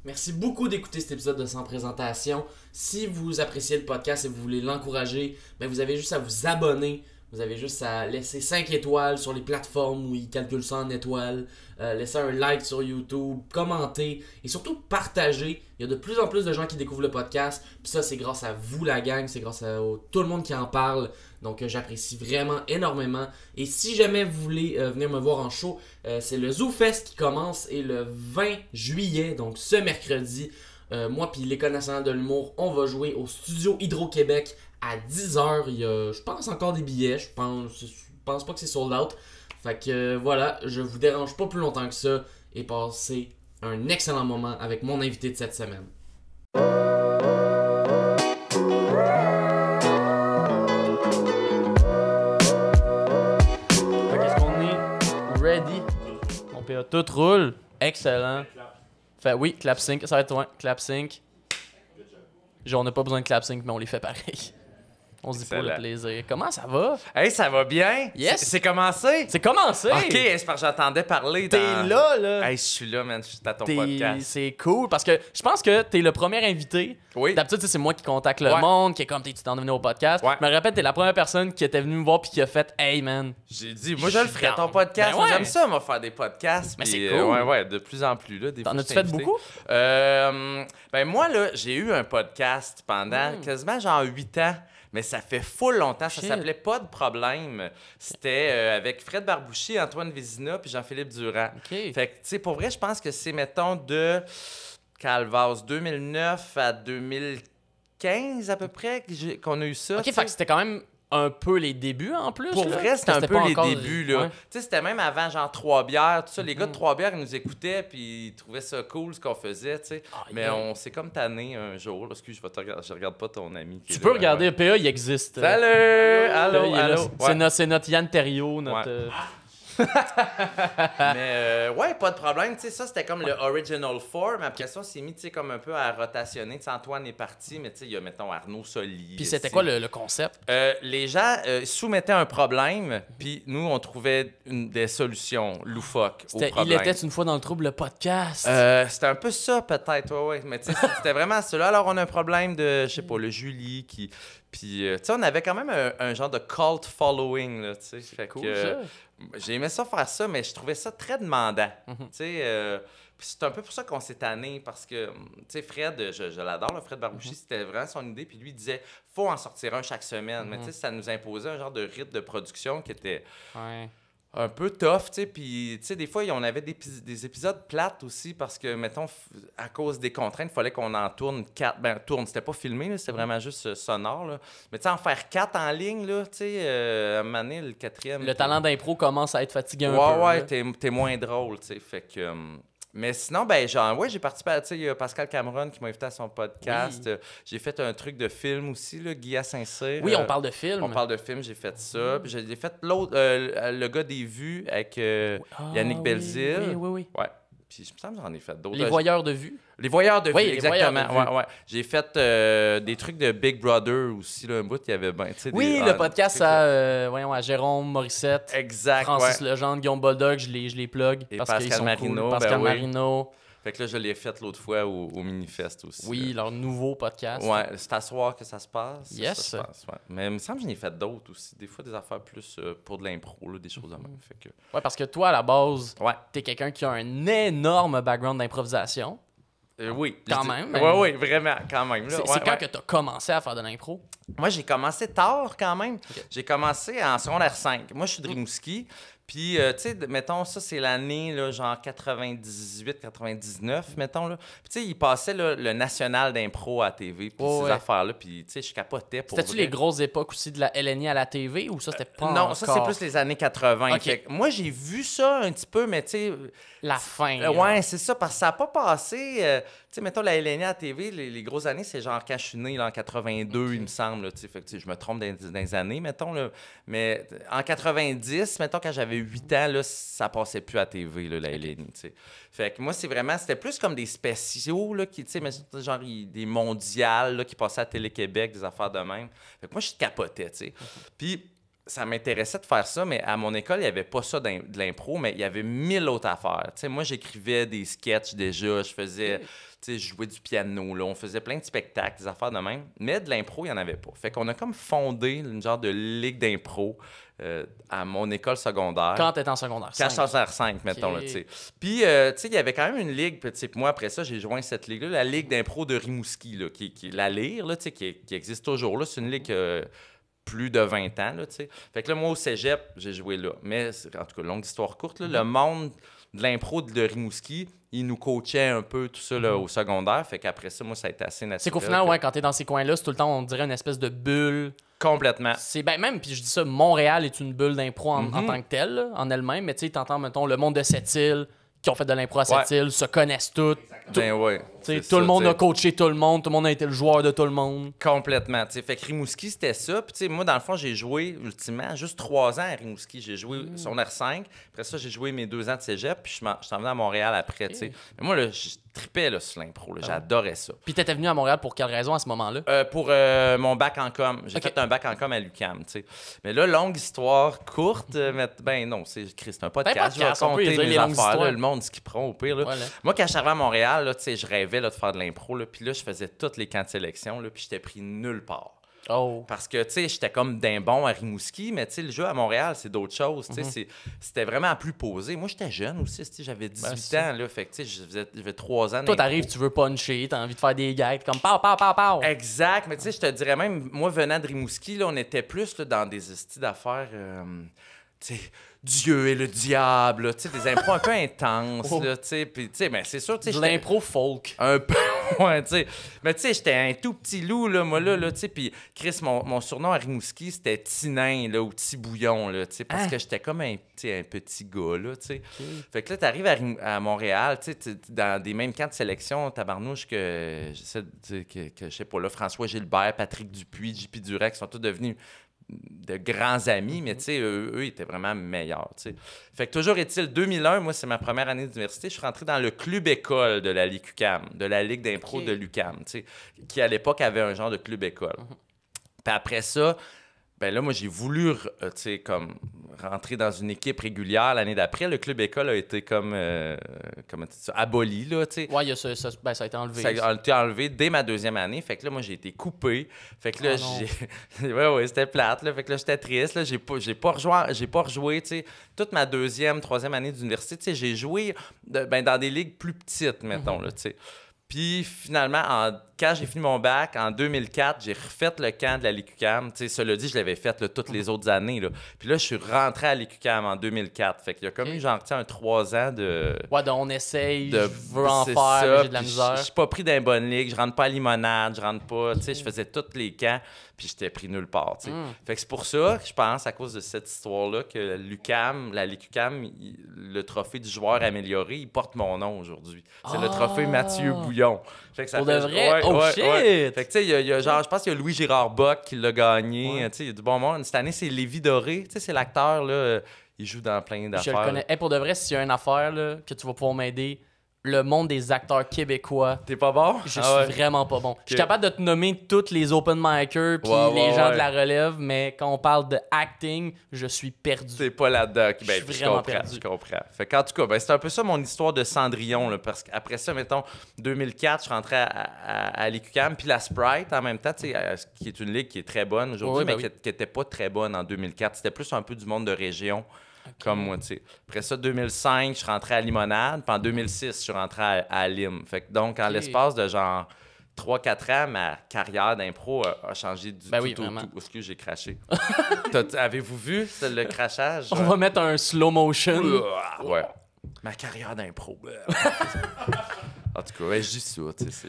Merci beaucoup d'écouter cet épisode de Sans Présentation. Si vous appréciez le podcast et vous voulez l'encourager, vous avez juste à vous abonner. Vous avez juste à laisser 5 étoiles sur les plateformes où ils calculent ça en étoiles, laisser un like sur YouTube, commenter et surtout partager. Il y a de plus en plus de gens qui découvrent le podcast. Puis ça, c'est grâce à vous, la gang. C'est grâce à tout le monde qui en parle. Donc, j'apprécie vraiment énormément. Et si jamais vous voulez venir me voir en show, c'est le ZooFest qui commence et le 20 juillet, donc ce mercredi. Moi puis l'École nationale de l'humour, on va jouer au Studio Hydro-Québec à 10h. Il y a, je pense, encore des billets. Je pense pas que c'est sold out. Fait que voilà, je vous dérange pas plus longtemps que ça et passez un excellent moment avec mon invité de cette semaine. Fait qu'est-ce qu'on est ready? Mon PA, tout roule. Excellent. Fait oui, clap sync, ça va être loin. Clap sync. Genre, on n'a pas besoin de clap sync, mais on les fait pareil. On se dit pour le plaisir. Comment ça va? Hey, ça va bien? Yes! C'est commencé? C'est commencé! Ok, c'est parce que j'entendais parler. T'es là! Hey, je suis là, man. Je suis à ton podcast. C'est cool parce que je pense que t'es le premier invité. Oui. D'habitude, c'est moi qui contacte le monde, qui est comme, tu t'en devenu au podcast. Ouais. Je me répète, t'es la première personne qui était venue me voir puis qui a fait, hey man. J'ai dit, moi, je le ferais ton podcast. Ben Moi, ouais. j'aime ça, moi, faire des podcasts. Mais puis, c'est cool. ouais, de plus en plus. Là, T'en as-tu fait beaucoup? Ben, moi, là, j'ai eu un podcast pendant quasiment genre 8 ans. Mais ça fait full longtemps. Ça Shit. s'appelait Pas de problème. C'était avec Fred Barbouchi, Antoine Vézina puis Jean-Philippe Durand. OK. Fait que, tu sais, pour vrai, je pense que c'est, mettons, de Calvas 2009 à 2015 à peu près qu'on a eu ça. OK, fait que c'était quand même un peu les débuts en plus. Pour là. vrai, c'était un peu pas les encore- débuts, là. Ouais. Tu sais, c'était même avant, genre, 3 bières, tout ça. Les gars de 3 bières, ils nous écoutaient, puis ils trouvaient ça cool, ce qu'on faisait, tu sais. Ah, Mais yeah. on s'est comme tanné un jour. Là. Excuse, je regarde pas ton ami. Qui Tu est peux là, regarder, ouais. PA, il existe. Salut! PA, Allô, il est là. allô. C'est c'est notre Yann Terriot, notre... Ouais. Mais ouais, pas de problème. Tu sais, ça, c'était comme le original four. Mais après ça, on s'est mis, tu sais, comme un peu à rotationner. Tu sais, Antoine est parti, mais tu sais, il y a, mettons, Arnaud Soli. Puis c'était tu quoi sais. le concept? Les gens soumettaient un problème, puis nous, on trouvait des solutions loufoques au Il problème. était une fois dans le trouble, le podcast. C'était un peu ça, peut-être, ouais. Mais tu sais, c'était vraiment cela. Alors, on a un problème de, je sais pas, le Julie qui... Puis, tu sais, on avait quand même un genre de cult following, là, tu sais. Fait Cool, que, ça. j'ai aimé ça faire ça, mais je trouvais ça très demandant. Mhm. Tu sais, puis c'est un peu pour ça qu'on s'est tanné, parce que, tu sais, Fred, je l'adore, là, Fred Barbouchi, c'était vraiment son idée, puis lui, il disait, faut en sortir un chaque semaine. Mais tu sais, ça nous imposait un genre de rythme de production qui était Ouais. un peu tough, tu sais, puis, tu sais, des fois, on avait des épisodes plates aussi, parce que, mettons, à cause des contraintes, il fallait qu'on en tourne 4. Ben, c'était pas filmé, là, c'était vraiment juste sonore, là. Mais, tu sais, en faire 4 en ligne, là, tu sais, à un moment donné, le 4e... Le talent d'impro commence à être fatigué un peu. Ouais, là. t'es moins drôle, tu sais, fait que... mais sinon, ben, genre, ouais, j'ai participé à, tu sais, il y a Pascal Cameron qui m'a invité à son podcast. Oui. J'ai fait un truc de film aussi, là, Guy à Saint-Cyr. Oui, on parle de film. On parle de film, j'ai fait ça. Puis j'ai fait l'autre, le gars des vues avec Yannick Ah, Belzile. Oui. Ouais. Puis je me semble que j'en ai fait d'autres. Les voyeurs de vue. Les voyeurs de Oui, vue, les exactement. voyeurs de vue. Ouais. J'ai fait des trucs de Big Brother aussi, là, un bout, il y avait ben, tu sais, Oui, des- le podcast à Jérôme Morissette, Exact, Francis ouais. Legendre, Guillaume Bulldog, je les plug. Et parce qu'ils Pascal sont Marino, cool. Pascal ben oui. Marino. Fait que là, je l'ai fait l'autre fois au Minifest aussi. Oui, leur nouveau podcast. Ouais, c'est à soir que ça se passe. Yes. Ça se passe, ouais. Mais il me semble que j'en ai fait d'autres aussi. Des fois, des affaires plus pour de l'impro, là, des choses de même. Fait que... Ouais, parce que toi, à la base, Ouais. t'es quelqu'un qui a un énorme background d'improvisation. Oui. Quand Je dis- même, Oui, vraiment, quand même. là. C'est Ouais, quand ouais. que t'as commencé à faire de l'impro? Moi, j'ai commencé tard quand même. J'ai commencé en secondaire 5. Moi, je suis de Rimouski. Puis, tu sais, mettons, ça, c'est l'année, là, genre 98, 99, mettons, là. Puis, tu sais, il passait là, le national d'impro à la TV, puis Oh, ces ouais. affaires-là. Puis, tu sais, je capotais pour C'était-tu vrai. les grosses époques aussi de la LNI à la TV ou ça, c'était pas Non, encore? ça, c'est plus les années 80. Ok. Fait que moi, j'ai vu ça un petit peu, mais tu sais... La fin. ouais, c'est ça, parce que ça n'a pas passé... tu sais, mettons, la LNI à la TV, les grosses années, c'est genre quand je suis né, là, en 82, il me semble. Là, tu sais, fait que, tu sais, je me trompe dans les années, mettons. Là, mais en 90, mettons, quand j'avais 8 ans, là, ça passait plus à la TV, là, la LNI, tu sais. Fait que moi, c'était plus comme des spéciaux, là, qui, tu sais, mais genre des mondiales, là, qui passaient à Télé-Québec, des affaires de même. Fait que moi, je capotais, tu sais. Puis... ça m'intéressait de faire ça, mais à mon école, il n'y avait pas ça de l'impro, mais il y avait 1000 autres affaires. Tu sais, moi, j'écrivais des sketchs déjà, je faisais, tu sais, je jouais du piano, là, on faisait plein de spectacles, des affaires de même, mais de l'impro, il n'y en avait pas. Fait qu'on a comme fondé une genre de ligue d'impro à mon école secondaire. Quand tu étais en secondaire 5. Quand j'étais en secondaire 5, mettons, là, tu sais. Puis, tu sais, il y avait quand même une ligue, puis moi, après ça, j'ai joint cette ligue-là, la Ligue d'impro de Rimouski, là, qui est la LIR, là, tu sais, qui existe toujours, là. C'est une ligue... plus de 20 ans, là, tu sais. Fait que là, moi, au cégep, j'ai joué là. Mais, en tout cas, longue histoire courte, là, le monde de l'impro de Rimouski, il nous coachait un peu tout ça là, au secondaire. Fait qu'après ça, moi, ça a été assez naturel. C'est qu'au final, ouais, quand t'es dans ces coins-là, c'est tout le temps, on dirait une espèce de bulle. Complètement. C'est ben même, puis je dis ça, Montréal est une bulle d'impro en tant que telle, là, en elle-même. Mais tu sais, t'entends, mettons, le monde de Sept-Îles, qui ont fait de l'impro à Sept-Îles, se connaissent tous. Ben ouais. Tout le monde a coaché tout le monde a été le joueur de tout le monde. Complètement. T'sais. Fait que Rimouski, c'était ça. Puis moi, dans le fond, j'ai joué ultimement juste 3 ans à Rimouski. J'ai joué son R5. Après ça, j'ai joué mes 2 ans de cégep. Puis je suis venu à Montréal après. Okay. Mais moi, là, je tripais là, sur l'impro. J'adorais ça. Puis t'étais venu à Montréal pour quelle raison à ce moment-là? Pour mon bac en com. J'ai fait un bac en com à l'UQAM. Mais là, longue histoire courte. Ben non, c'est un podcast. Je vais raconter mes affaires. Là, le monde skipperont au pire. Là. Voilà. Moi, quand je suis arrivé à Montréal, là, je rêvais là, de faire de l'impro. Puis là, je faisais tous les camps de sélection. Puis j'étais pris nulle part. Oh. Parce que, tu sais, j'étais comme d'un bon à Rimouski, mais tu sais, le jeu à Montréal, c'est d'autres choses. Tu sais, c'était vraiment plus posé. Moi, j'étais jeune aussi, j'avais 18 ans, là. Fait que, tu sais, j'avais 3 ans. Toi, t'arrives, tu veux puncher, t'as envie de faire des gags comme pow, pow, pow, pow. Exact. Mais tu sais, je te dirais même, moi, venant de Rimouski, là, on était plus là, dans des styles d'affaires. Tu sais, Dieu et le diable, tu sais, des impros un peu intenses, là, tu sais, puis tu sais, ben c'est sûr, tu sais, de l'impro folk. Un peu, ouais, tu sais, mais tu sais, j'étais un tout petit loup, là, moi, là, tu sais, puis Chris, mon surnom à Rimouski, c'était Tinain, là, ou Tibouillon, là, tu sais, parce que j'étais comme un petit gars, là, tu sais. Okay. Fait que là, t'arrives à Montréal, tu sais, dans des mêmes camps de sélection, tabarnouche, que je sais pas, là, François Gilbert, Patrick Dupuis, JP Durex, sont tous devenus de grands amis, mais tu sais, eux, ils étaient vraiment meilleurs, tu sais. Fait que toujours est-il, 2001, moi, c'est ma première année d'université, je suis rentré dans le club école de la LICUQAM, de la Ligue d'impro de l'UQAM, tu sais, qui, à l'époque, avait un genre de club école. Puis après ça, ben là, moi, j'ai voulu, tu sais, comme rentrer dans une équipe régulière l'année d'après. Le club école a été comme, comment tu dis ça, aboli, là, tu sais. Ouais, ça a été enlevé. Ça a été enlevé dès ma 2e année. Fait que là, moi, j'ai été coupé. Fait que là, ouais, c'était plate, là. Fait que là, j'étais triste, là. J'ai pas rejoué, tu sais. Toute ma 2e, 3e année d'université, tu sais, j'ai joué dans des ligues plus petites, mettons, là, tu sais. Puis finalement, quand j'ai fini mon bac, en 2004, j'ai refait le camp de la LICUQAM. Tu sais, cela dit, je l'avais fait là, toutes les autres années. Là. Puis là, je suis rentré à LICUQAM en 2004. Fait qu'il y a comme eu, genre, un 3 ans de... Ouais, donc on essaye, je veux en faire, mais j'ai de la misère. Je suis pas pris dans une bonne ligue, je rentre pas à Limonade, je rentre pas... Tu sais, je faisais tous les camps, puis j'étais pris nulle part, tu sais. Fait que c'est pour ça, je pense, à cause de cette histoire-là, que l'UQAM, la LICUQAM, le trophée du joueur amélioré, il porte mon nom aujourd'hui. C'est le trophée Mathieu Bouillon. Fait que ça pour fait... de vrai? Shit! Ouais. Fait que, tu sais, il y a genre, je pense qu'il y a Louis-Gérard Bock qui l'a gagné. Tu sais, il y a du bon monde. Cette année, c'est Lévi Doré. Tu sais, c'est l'acteur, là. Il joue dans plein d'affaires. Je le connais. Hey, pour de vrai, s'il y a une affaire, là, que tu vas pouvoir m'aider, le monde des acteurs québécois. T'es pas bon? Je suis vraiment pas bon. Okay. Je suis capable de te nommer tous les open micers puis les gens de la relève, mais quand on parle de acting, je suis perdu. T'es pas là-dedans. Je suis vraiment perdu. Je comprends. Fait qu'en tout cas, ben, c'est un peu ça mon histoire de Cendrillon, là, parce qu'après ça, mettons, 2004, je suis rentré à l'UQAM, puis la Sprite en même temps, qui est une ligue qui est très bonne aujourd'hui, mais qui était pas très bonne en 2004. C'était plus un peu du monde de région. Okay. Comme moi, tu sais. Après ça, 2005, je suis rentré à Limonade. Puis en 2006, je suis rentré à Lim. Fait que donc, en l'espace de genre 3-4 ans, ma carrière d'impro a changé du tout au tout. Excuse, j'ai craché. Avez-vous vu le crachage? On va mettre un slow motion. Ouais. Ma carrière d'impro. En tout cas, ouais, je dis ça.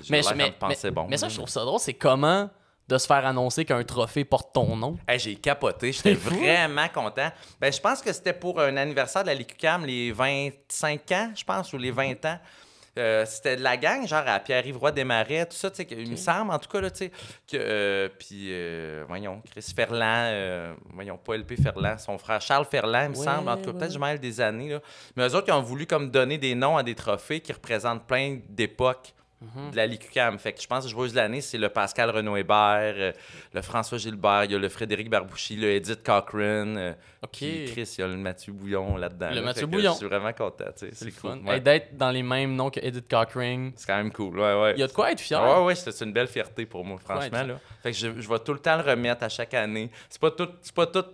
Mais ça, je trouve ça drôle. C'est comment... de se faire annoncer qu'un trophée porte ton nom. Hey, j'ai capoté, j'étais vraiment content. Ben, je pense que c'était pour un anniversaire de la LICUQAM, les 25 ans, je pense, ou les 20 ans. C'était de la gang, genre à Pierre-Yves Roy Desmarais, tout ça, tu sais, il me semble, en tout cas, là, tu sais, que... Puis, voyons, Chris Ferland, voyons, pas LP Ferland, son frère Charles Ferland, il me semble, en tout cas, peut-être je mêle des années, là. Mais eux autres, ils ont voulu comme donner des noms à des trophées qui représentent plein d'époques de la LICUQAM. Fait que je pense que joueuse de l'année, c'est le Pascal Renaud-Hébert, le François Gilbert, il y a le Frédéric Barbouchi, le Edith Cochrane. Puis Chris, il y a le Mathieu Bouillon là-dedans. Le Mathieu Bouillon. Je suis vraiment content. C'est cool. Fun. Ouais. Et d'être dans les mêmes noms que Edith Cochrane. C'est quand même cool. Ouais. Il y a de quoi être fier. Ouais, c'est une belle fierté pour moi, franchement. Là. Fait que je vais tout le temps le remettre à chaque année. C'est pas tout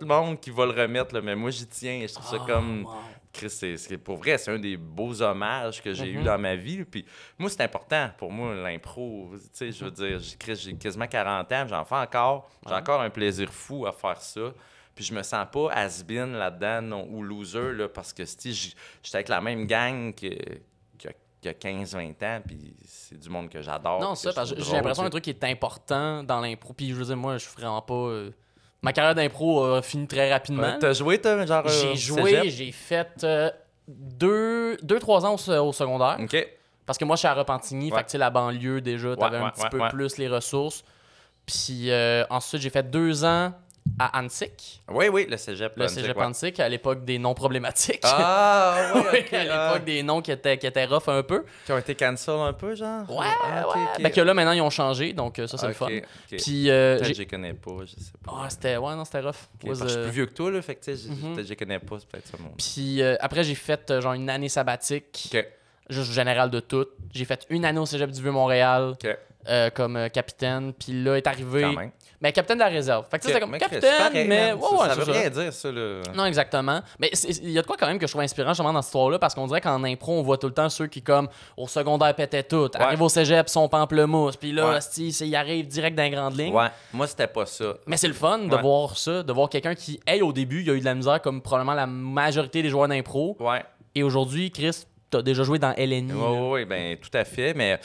le monde qui va le remettre, là, mais moi, j'y tiens et je trouve ça comme... Wow. Chris, pour vrai, c'est un des beaux hommages que j'ai eu dans ma vie. Puis moi, c'est important pour moi, l'impro. Tu sais, je veux dire, j'ai quasiment 40 ans, j'en fais encore. J'ai encore un plaisir fou à faire ça. Puis je me sens pas has-been là-dedans ou loser, là, parce que j'étais avec la même gang qui a 15-20 ans, puis c'est du monde que j'adore. Non, ça, parce que j'ai l'impression qu'un truc qui est important dans l'impro. Puis je veux dire, moi, je suis vraiment pas... Ma carrière d'impro a fini très rapidement. T'as joué, toi, genre J'ai joué, j'ai fait 2-3 ans au secondaire. OK. Parce que moi, je suis à Repentigny, fait que la banlieue, déjà, t'avais un petit peu plus les ressources. Puis ensuite, j'ai fait 2 ans à Antic. Oui, le cégep. Le cégep Antic, à l'époque des noms problématiques. Ah, oui, okay, à l'époque des noms qui étaient rough un peu. Qui ont été cancel un peu, genre? Ouais. Ben que là, maintenant, ils ont changé, donc ça, c'est le fun. Puis, peut-être que je les connais pas, je sais pas. Ah, c'était rough. Parce que je suis plus vieux que toi, là, fait que peut-être que je les connais pas, c'est peut-être ça mon... Puis après, j'ai fait genre une année sabbatique. OK. Juste général de tout. J'ai fait une année au cégep du Vieux-Montréal comme capitaine. Puis là, est arrivé... Quand même. Mais capitaine de la réserve. Fait que ça, c'était comme capitaine, mais... ça veut rien dire, ça, là. Non, exactement. Mais il y a de quoi quand même que je trouve inspirant justement dans cette histoire-là, parce qu'on dirait qu'en impro, on voit tout le temps ceux qui, comme, au secondaire pétaient tout, arrivent au cégep, sont pamplemousse, puis là, ils arrivent direct dans les grandes lignes. Ouais, moi, c'était pas ça. Mais c'est le fun de voir ça, de voir quelqu'un qui, au début, il a eu de la misère, comme probablement la majorité des joueurs d'impro. Ouais. Et aujourd'hui, Chris, t'as déjà joué dans LNI. Oui, ben tout à fait, mais...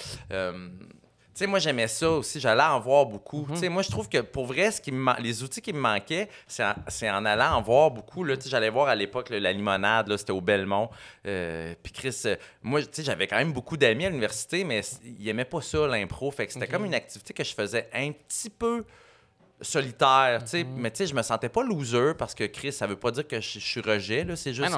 Tu sais, moi, j'aimais ça aussi. J'allais en voir beaucoup. Tu sais, moi, je trouve que pour vrai, les outils qui me manquaient, c'est en allant en voir beaucoup. Tu sais, j'allais voir à l'époque la limonade, là, c'était au Belmont. Puis Chris, moi, tu sais, j'avais quand même beaucoup d'amis à l'université, mais ils n'aimaient pas ça, l'impro. Fait que c'était comme une activité que je faisais un petit peu solitaire, tu sais, mais tu sais, je me sentais pas loser parce que Chris, ça veut pas dire que je suis rejet, là, c'est juste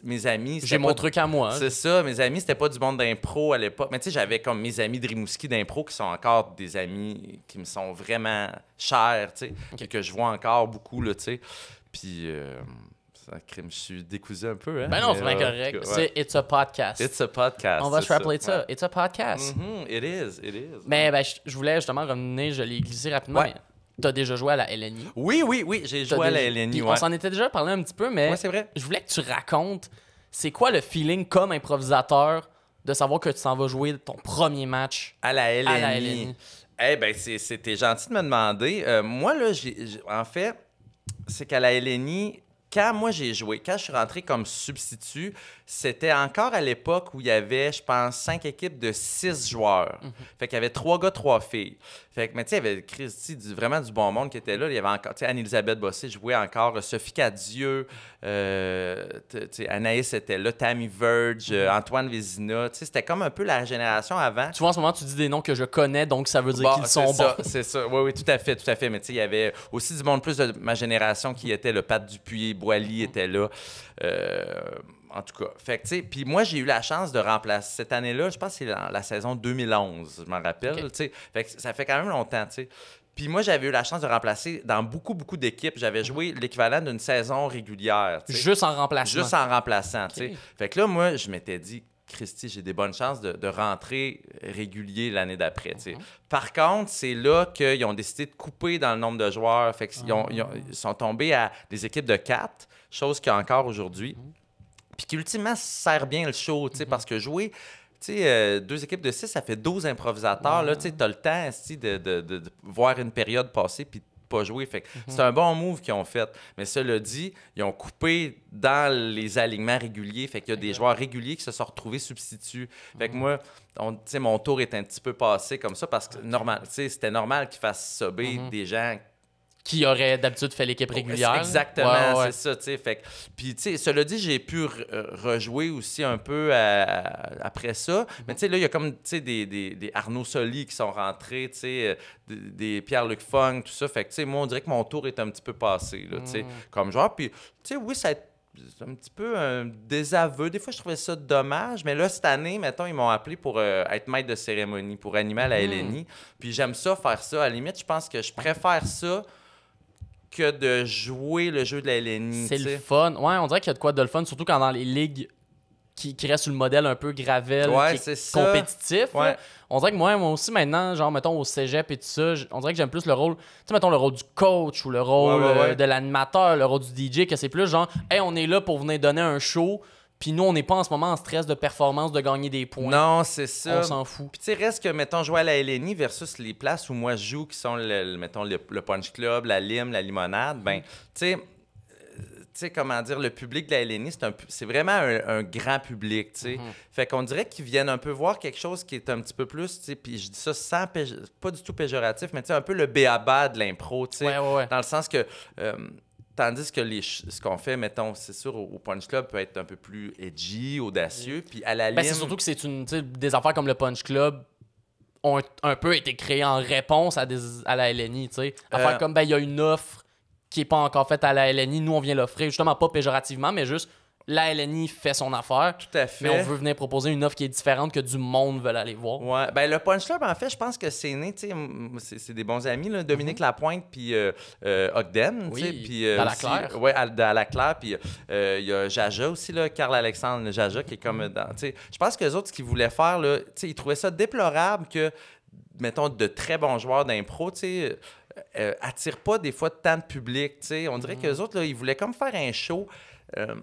mes amis. J'ai mon truc à moi. C'est ça, mes amis, c'était pas du monde d'impro à l'époque, mais tu sais, j'avais comme mes amis de Rimouski d'impro qui sont encore des amis qui me sont vraiment chers, tu sais, que je vois encore beaucoup, là, tu sais, puis... je suis décousé un peu, hein? Ben non, c'est bien correct. C'est It's a podcast. It's a podcast. On va se rappeler de ça. It's a podcast. It is. Mais ben, je voulais justement revenir, je l'ai glissé rapidement. Mais t'as déjà joué à la LNI. Oui, j'ai joué à la LNI. On s'en était déjà parlé un petit peu, mais c'est vrai. Je voulais que tu racontes, c'est quoi le feeling comme improvisateur de savoir que tu t'en vas jouer ton premier match à la LNI. Eh bien, c'était gentil de me demander. Moi, là, en fait, c'est qu'à la LNI... Quand moi j'ai joué, quand je suis rentré comme substitut, c'était encore à l'époque où il y avait, je pense, 5 équipes de 6 joueurs. Fait qu'il y avait 3 gars, 3 filles. Fait que, mais tu sais, il y avait Christy, vraiment du bon monde qui était là. Il y avait encore, tu sais, Anne-Elisabeth Bossé jouait encore, Sophie Cadieux, Anaïs était là, Tammy Verge, Antoine Vézina. Tu sais, c'était comme un peu la génération avant. Tu vois, en ce moment, tu dis des noms que je connais, donc ça veut dire qu'ils sont bons. C'est ça, oui, tout à fait. Mais tu sais, il y avait aussi du monde plus de ma génération qui était le Pat Dupuis, Boily était là. En tout cas, fait que, tu sais, puis moi, j'ai eu la chance de remplacer cette année-là, je pense que c'est la saison 2011, je m'en rappelle, tu sais. Fait que ça fait quand même longtemps, tu sais. Puis moi, j'avais eu la chance de remplacer dans beaucoup d'équipes. J'avais joué l'équivalent d'une saison régulière, tu sais. Juste en remplacement. Juste en remplaçant, tu sais. Fait que là, moi, je m'étais dit, Christy, j'ai des bonnes chances de rentrer régulier l'année d'après, tu sais. Par contre, c'est là qu'ils ont décidé de couper dans le nombre de joueurs. Fait qu'ils ils sont tombés à des équipes de 4, chose qu'il y a encore aujourd'hui. Puis qui, ultimement, sert bien le show, tu sais, parce que jouer... Tu sais, 2 équipes de 6, ça fait 12 improvisateurs. Là, tu sais, t'as le temps de voir une période passer puis de pas jouer. Fait que c'est un bon move qu'ils ont fait. Mais cela dit, ils ont coupé dans les alignements réguliers. Fait qu'il y a des joueurs réguliers qui se sont retrouvés substituts. Fait que moi, tu sais, mon tour est un petit peu passé comme ça parce que c'était normal qu'ils fassent subber des gens qui aurait d'habitude fait l'équipe régulière. Exactement, c'est ça, tu sais. Puis, tu sais, cela dit, j'ai pu rejouer aussi un peu après ça. Mais, tu sais, là, il y a comme, tu sais, des Arnaud Soli qui sont rentrés, tu sais, des Pierre-Luc Funk, tout ça. Fait que, tu sais, moi, on dirait que mon tour est un petit peu passé, là, tu sais, comme joueur. Puis, tu sais, oui, c'est un petit peu un désaveu. Des fois, je trouvais ça dommage. Mais là, cette année, mettons, ils m'ont appelé pour être maître de cérémonie, pour animer à la LNI. Puis j'aime ça, faire ça. À la limite, je pense que je préfère ça que de jouer le jeu de la LNI. C'est le fun. Ouais, on dirait qu'il y a de quoi de le fun, surtout quand dans les ligues qui restent sur le modèle un peu gravel, Ouais, qui est ça. compétitif. Ouais. Là. On dirait que moi aussi, maintenant, genre, mettons, au cégep et tout ça, on dirait que j'aime plus le rôle, tu sais, mettons, le rôle du coach ou le rôle Ouais. de l'animateur, le rôle du DJ, que c'est plus genre, hey, on est là pour venir donner un show, puis nous, on n'est pas en ce moment en stress de performance, de gagner des points. Non, c'est ça. On s'en fout. Puis tu sais, reste que, mettons, jouer à la LNI versus les places où moi je joue, qui sont, mettons, le Punch Club, la Lime, la Limonade, ben, tu sais, comment dire, le public de la LNI, c'est vraiment un grand public, tu sais. Fait qu'on dirait qu'ils viennent un peu voir quelque chose qui est un petit peu plus, tu sais, puis je dis ça sans pas du tout péjoratif, mais tu sais, un peu le béaba de l'impro, tu sais. Ouais. Dans le sens que... tandis que ce qu'on fait, mettons, c'est sûr, au Punch Club peut être un peu plus edgy, audacieux, puis à la Lime... Ben, c'est surtout que c'est des affaires comme le Punch Club ont un peu été créées en réponse à la LNI, tu sais. Affaires comme, ben, il y a une offre qui n'est pas encore faite à la LNI, nous, on vient l'offrir, justement, pas péjorativement, mais juste, la LNI fait son affaire. Tout à fait. Mais on veut venir proposer une offre qui est différente que du monde veut aller voir. Ouais, ben le Punch Club, en fait, je pense que c'est né, tu sais, c'est des bons amis, là, Dominique Lapointe puis Ogden, tu sais, Oui, puis à la Claire. Ouais, à la Claire, puis il y a Jaja aussi, là, Carl-Alexandre Jaja, qui est comme dans, tu sais, je pense que les autres, ce qu'ils voulaient faire, là, tu sais, ils trouvaient ça déplorable que, mettons, de très bons joueurs d'impro, tu sais, attirent pas des fois tant de public, tu sais. On dirait que les autres, là, ils voulaient comme faire un show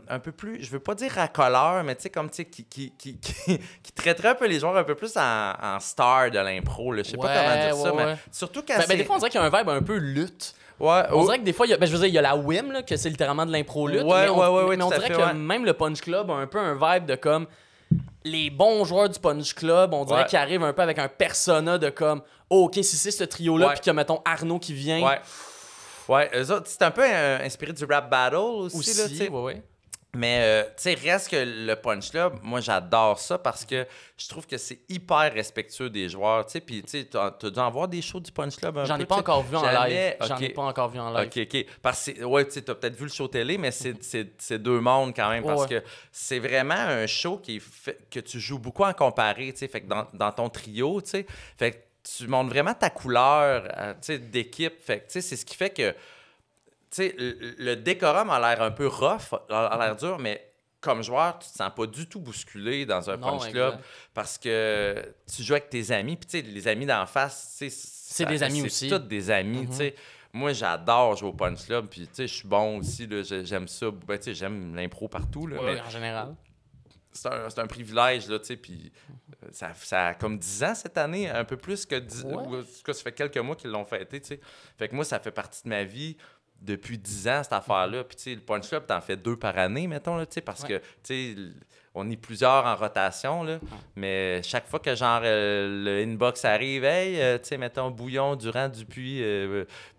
un peu plus, je veux pas dire racoleur, mais tu sais, comme, tu sais, qui traiterait un peu les joueurs un peu plus en star de l'impro, là. Je sais pas comment dire ça, mais surtout quand ben, des fois, on dirait qu'il y a un vibe un peu lutte. Ouais, On dirait que des fois, je veux dire, il y a la WIM, là, que c'est littéralement de l'impro-lutte. Ouais, mais on tout à dirait fait, que ouais. même le Punch Club a un peu un vibe de comme... Les bons joueurs du Punch Club, on dirait qu'ils arrivent un peu avec un persona de comme... Oh, OK, si c'est ce trio-là, puis que, mettons, Arnaud qui vient... Ouais, eux autres, c'est un peu inspiré du rap battle aussi là, tu sais. Ouais. Mais, tu sais, reste que le Punch Club, moi, j'adore ça parce que je trouve que c'est hyper respectueux des joueurs, tu sais. Puis, tu sais, t'as dû en voir des shows du Punch Club un peu? J'en ai pas encore vu en live. OK. J'en ai pas encore vu en live. OK. Parce que, ouais, tu sais, t'as peut-être vu le show télé, mais c'est deux mondes quand même parce que c'est vraiment un show qui est fait, que tu joues beaucoup en comparé, tu sais. Fait que dans ton trio, tu sais, fait que tu montres vraiment ta couleur, tu sais, d'équipe. Fait que, tu sais, c'est ce qui fait que... Tu sais, le décorum a l'air un peu rough, a l'air dur, mais comme joueur, tu te sens pas du tout bousculé dans un Punch Club parce que tu joues avec tes amis. Puis, tu sais, les amis d'en face, tu sais, c'est des amis aussi. C'est tous des amis, tu sais. Moi, j'adore jouer au Punch Club, puis, tu sais, je suis bon aussi, là, j'aime ça. Ben, tu sais, j'aime l'impro partout, là. Ouais, en général. C'est un privilège, là, tu sais, puis ça a comme 10 ans cette année, un peu plus que 10 ou, en tout cas, ça fait quelques mois qu'ils l'ont fêté, tu sais. Fait que moi, ça fait partie de ma vie depuis 10 ans, cette affaire-là. Puis, tu sais, le Punch Club, t'en fais 2 par année, mettons, là, tu sais, parce que, tu sais, on est plusieurs en rotation, là. Mais chaque fois que, genre, le inbox arrive, hey, tu sais, mettons, Bouillon, Durand, Dupuis,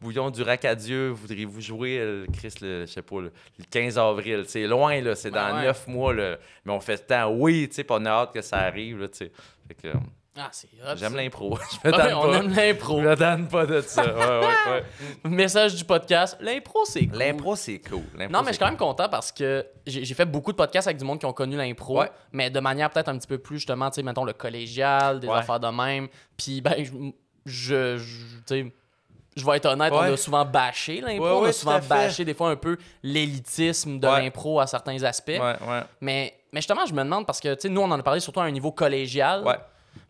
Bouillon, Durand-Cadieux, voudriez-vous jouer, Chris, je sais pas, le 15 avril? C'est loin, là, c'est dans 9 mois, là. Mais on fait le temps, oui, tu sais, puis on a hâte que ça arrive, là, tu sais. Fait que... Ah, c'est hot, j'aime l'impro. On aime l'impro. Je me donne pas de ça. Ouais. Message du podcast, l'impro, c'est cool. L'impro, c'est cool. Non, mais je suis quand même content parce que j'ai fait beaucoup de podcasts avec du monde qui ont connu l'impro, mais de manière peut-être un petit peu plus, justement, tu sais, mettons, le collégial, des affaires de même. Puis, ben, tu sais... Je vais être honnête, on a souvent bâché l'impro, on a souvent bâché des fois un peu l'élitisme de l'impro à certains aspects. Mais justement, je me demande, parce que, tu sais, nous, on en a parlé surtout à un niveau collégial,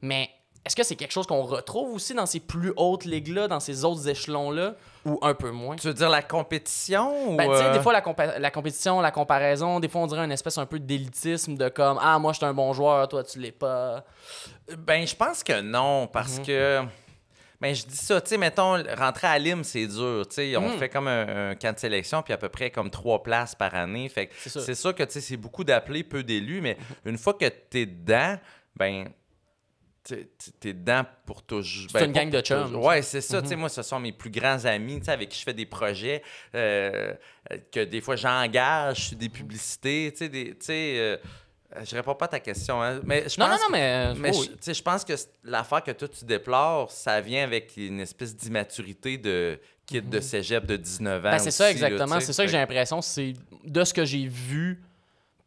mais est-ce que c'est quelque chose qu'on retrouve aussi dans ces plus hautes ligues-là, dans ces autres échelons-là, ou un peu moins? Tu veux dire la compétition? Ben, tu sais, des fois, la compétition, la comparaison, des fois, on dirait une espèce un peu d'élitisme de comme « Ah, moi, je suis un bon joueur, toi, tu l'es pas. » Ben, je pense que non, parce que... Ben, je dis ça, tu sais, mettons, rentrer à Lime, c'est dur, tu sais, on fait comme un camp de sélection, puis à peu près comme 3 places par année, fait que c'est sûr que, tu sais, c'est beaucoup d'appelés, peu d'élus, mais une fois que t'es dedans, ben, t'es dedans pour toujours... C'est une gang de chums. Ouais, c'est ça, tu sais, moi, ce sont mes plus grands amis, tu sais, avec qui je fais des projets, que des fois, j'engage sur des publicités, tu sais, je réponds pas à ta question, hein, mais je pense je pense que l'affaire que toi tu déplores, ça vient avec une espèce d'immaturité de kid de cégep de 19 ans. Ben, c'est ça, aussi, exactement. là, c'est ça que j'ai l'impression. C'est de ce que j'ai vu.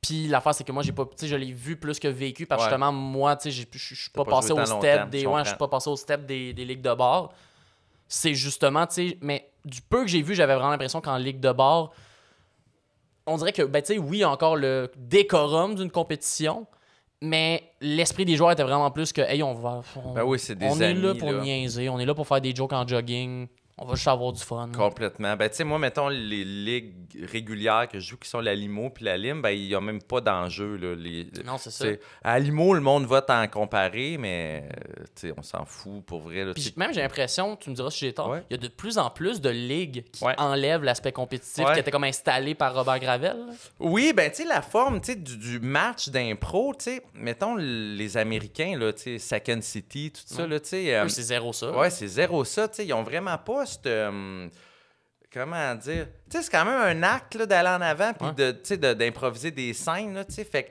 Puis l'affaire, c'est que moi, j'ai pas, je l'ai vu plus que vécu. Parce que justement, moi, je suis pas passé au step des. Ouais, je suis pas passé au step des ligues de bar. C'est justement, mais du peu que j'ai vu, j'avais vraiment l'impression qu'en ligue de bar, on dirait que, ben, oui, il y a encore le décorum d'une compétition. Mais l'esprit des joueurs était vraiment plus que, hey, Ben oui, c'est des on amis, est là pour là. niaiser, on est là pour faire des jokes en jogging, on va juste avoir du fun. Complètement. Ben, tu sais, moi, mettons, les ligues régulières que je joue, qui sont la Limo puis la Lime, ben, il n'y a même pas d'enjeu, là. Non, c'est ça. À Limo, le monde vote en comparé, mais, tu sais, on s'en fout, pour vrai, là. Puis même, j'ai l'impression, tu me diras si j'ai tort, Ouais. il y a de plus en plus de ligues qui Ouais. enlèvent l'aspect compétitif Ouais. qui était comme installé par Robert Gravel. Là. Oui, ben, tu sais, la forme, tu sais, du match d'impro, tu sais, mettons, les Américains, là, tu sais, Second City, tout ça, là, tu sais... Eux, c'est zéro ça. Ouais, c'est zéro ça, tu sais, ils ont vraiment pas cette... comment dire? Tu sais, c'est quand même un acte, là, d'aller en avant puis Ouais. tu sais, d'improviser des scènes, là, tu sais, fait que...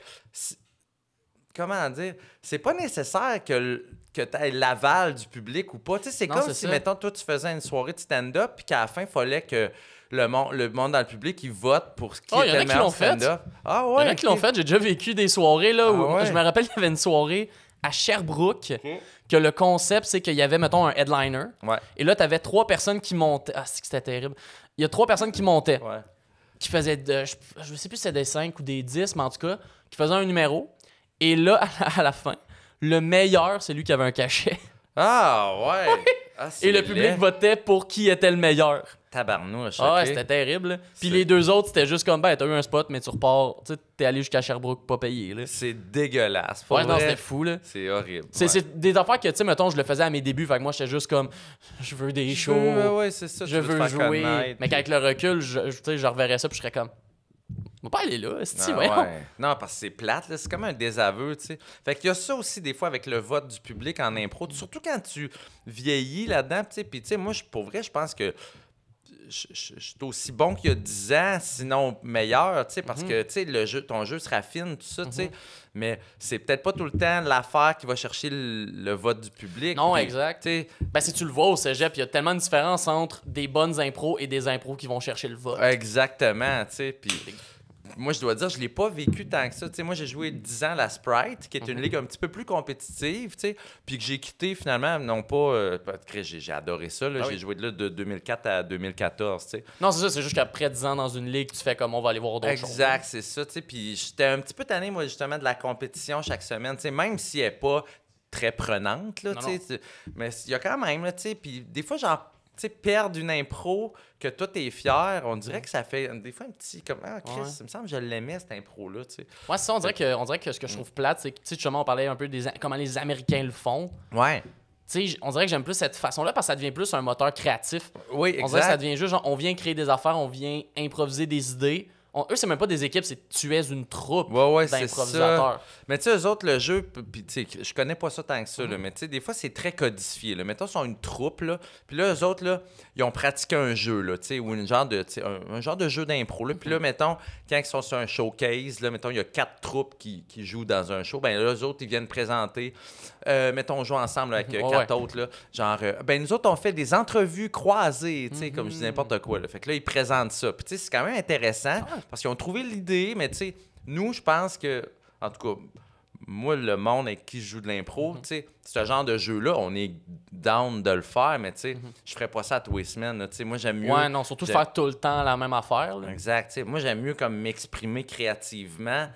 Comment dire? C'est pas nécessaire que tu aies l'aval du public ou pas. Tu sais, c'est Non, comme c'est si, ça. mettons, toi, tu faisais une soirée de stand-up puis qu'à la fin, il fallait que le monde dans le public, il vote pour qui Oh, il y en était a le qui meilleur l'ont fait. stand-up. Ah Il y ouais, en a qui l'ont ok. fait. J'ai déjà vécu des soirées là, où ouais. je me rappelle qu'il y avait une soirée à Sherbrooke que le concept, c'est qu'il y avait, mettons, un headliner. Ouais, Et là, tu avais 3 personnes qui montaient. Ah, c'est que c'était terrible. Il y a 3 personnes qui montaient, ouais. qui faisaient, je sais plus si c'était des 5 ou des 10, mais en tout cas, qui faisaient un numéro. Et là, à la fin, le meilleur, c'est lui qui avait un cachet. Ah ouais! Ah, c'est Et le laid. public votait pour qui était le meilleur. Tabarnouche, Ah ouais, ok. c'était terrible. Puis C'est- les deux autres, c'était juste comme, ben, t'as eu un spot, mais tu repars. Tu sais, t'es allé jusqu'à Sherbrooke, pas payé. Là. C'est dégueulasse. Pour Ouais, non, vrai, c'était fou, là. c'est horrible. C'est des affaires que, tu sais, mettons, je le faisais à mes débuts. Fait que moi, j'étais juste comme, je veux des shows. Ouais, c'est ça. Je tu te veux faire jouer. connaître, Mais puis- qu'avec le recul, tu sais, je reverrais ça, puis je serais comme, on va pas aller là, Ah, c'est ouais. Non, parce que c'est plate, là. C'est comme un désaveu, tu sais. Fait qu'il y a ça aussi, des fois, avec le vote du public en impro. Surtout quand tu vieillis là-dedans, tu sais. Puis, tu sais, moi, pour vrai, je pense que je suis aussi bon qu'il y a 10 ans, sinon meilleur, tu sais, parce que, tu sais, ton jeu se raffine, tout ça, tu sais. Mais c'est peut-être pas tout le temps l'affaire qui va chercher le vote du public. Non, Puis, exact. tu sais, Ben, si tu le vois au cégep, il y a tellement de différence entre des bonnes impros et des impros qui vont chercher le vote. exactement, tu sais. Puis moi, je dois dire, je l'ai pas vécu tant que ça. Tu sais, moi, j'ai joué 10 ans à la Sprite, qui est une ligue un petit peu plus compétitive, tu sais, puis que j'ai quitté finalement, non pas... parce que j'ai adoré ça, là. Ah J'ai oui. joué de là de 2004 à 2014, tu sais. Non, c'est ça, c'est juste qu'après 10 ans dans une ligue, tu fais comme on va aller voir d'autres choses. Exact, c'est ça, tu sais. Puis j'étais un petit peu tanné, moi, justement, de la compétition chaque semaine, tu sais, même si elle n'est pas très prenante, là, Non, tu sais. Mais il y a quand même, là, tu sais, puis des fois, genre, tu sais, perdre une impro que toi, t'es fier, on dirait que ça fait des fois un petit, comme, ah, Chris, Ouais. il me semble que je l'aimais, cette impro-là, tu sais. Ouais, c'est ça, on dirait que ce que je trouve plate, c'est que, tu sais, justement, on parlait un peu comment les Américains le font. Ouais. Tu sais, on dirait que j'aime plus cette façon-là parce que ça devient plus un moteur créatif. Oui, On dirait que ça exact. devient juste genre, on vient créer des affaires, on vient improviser des idées. Eux, c'est même pas des équipes, c'est tu es une troupe Ouais, c'est d'improvisateurs. Mais tu sais, eux autres, le jeu, puis tu sais, je connais pas ça tant que ça, là, mais tu sais, des fois, c'est très codifié. Là. Mettons, ils sont une troupe, là, puis là, eux autres, là, ils ont pratiqué un jeu, là, tu sais, ou un genre de jeu d'impro, là. Puis là, mettons, quand ils sont sur un showcase, là, mettons, il y a 4 troupes qui jouent dans un show, ben là, eux autres, ils viennent présenter, mettons, on joue ensemble avec Ouais, 4 autres, là, genre, ben nous autres, on fait des entrevues croisées, tu sais, comme je dis n'importe quoi, là. Fait que là, ils présentent ça. Puis tu sais, c'est quand même intéressant, parce qu'ils ont trouvé l'idée, mais tu sais, nous, je pense que, en tout cas, moi, le monde avec qui je joue de l'impro, tu sais, ce genre de jeu-là, on est down de le faire, mais tu sais, je ferais pas ça à tous les semaines, là. Tu sais, moi, j'aime mieux... Ouais, non, surtout faire tout le temps la même affaire. Là. Exact, tu sais, moi, j'aime mieux comme m'exprimer créativement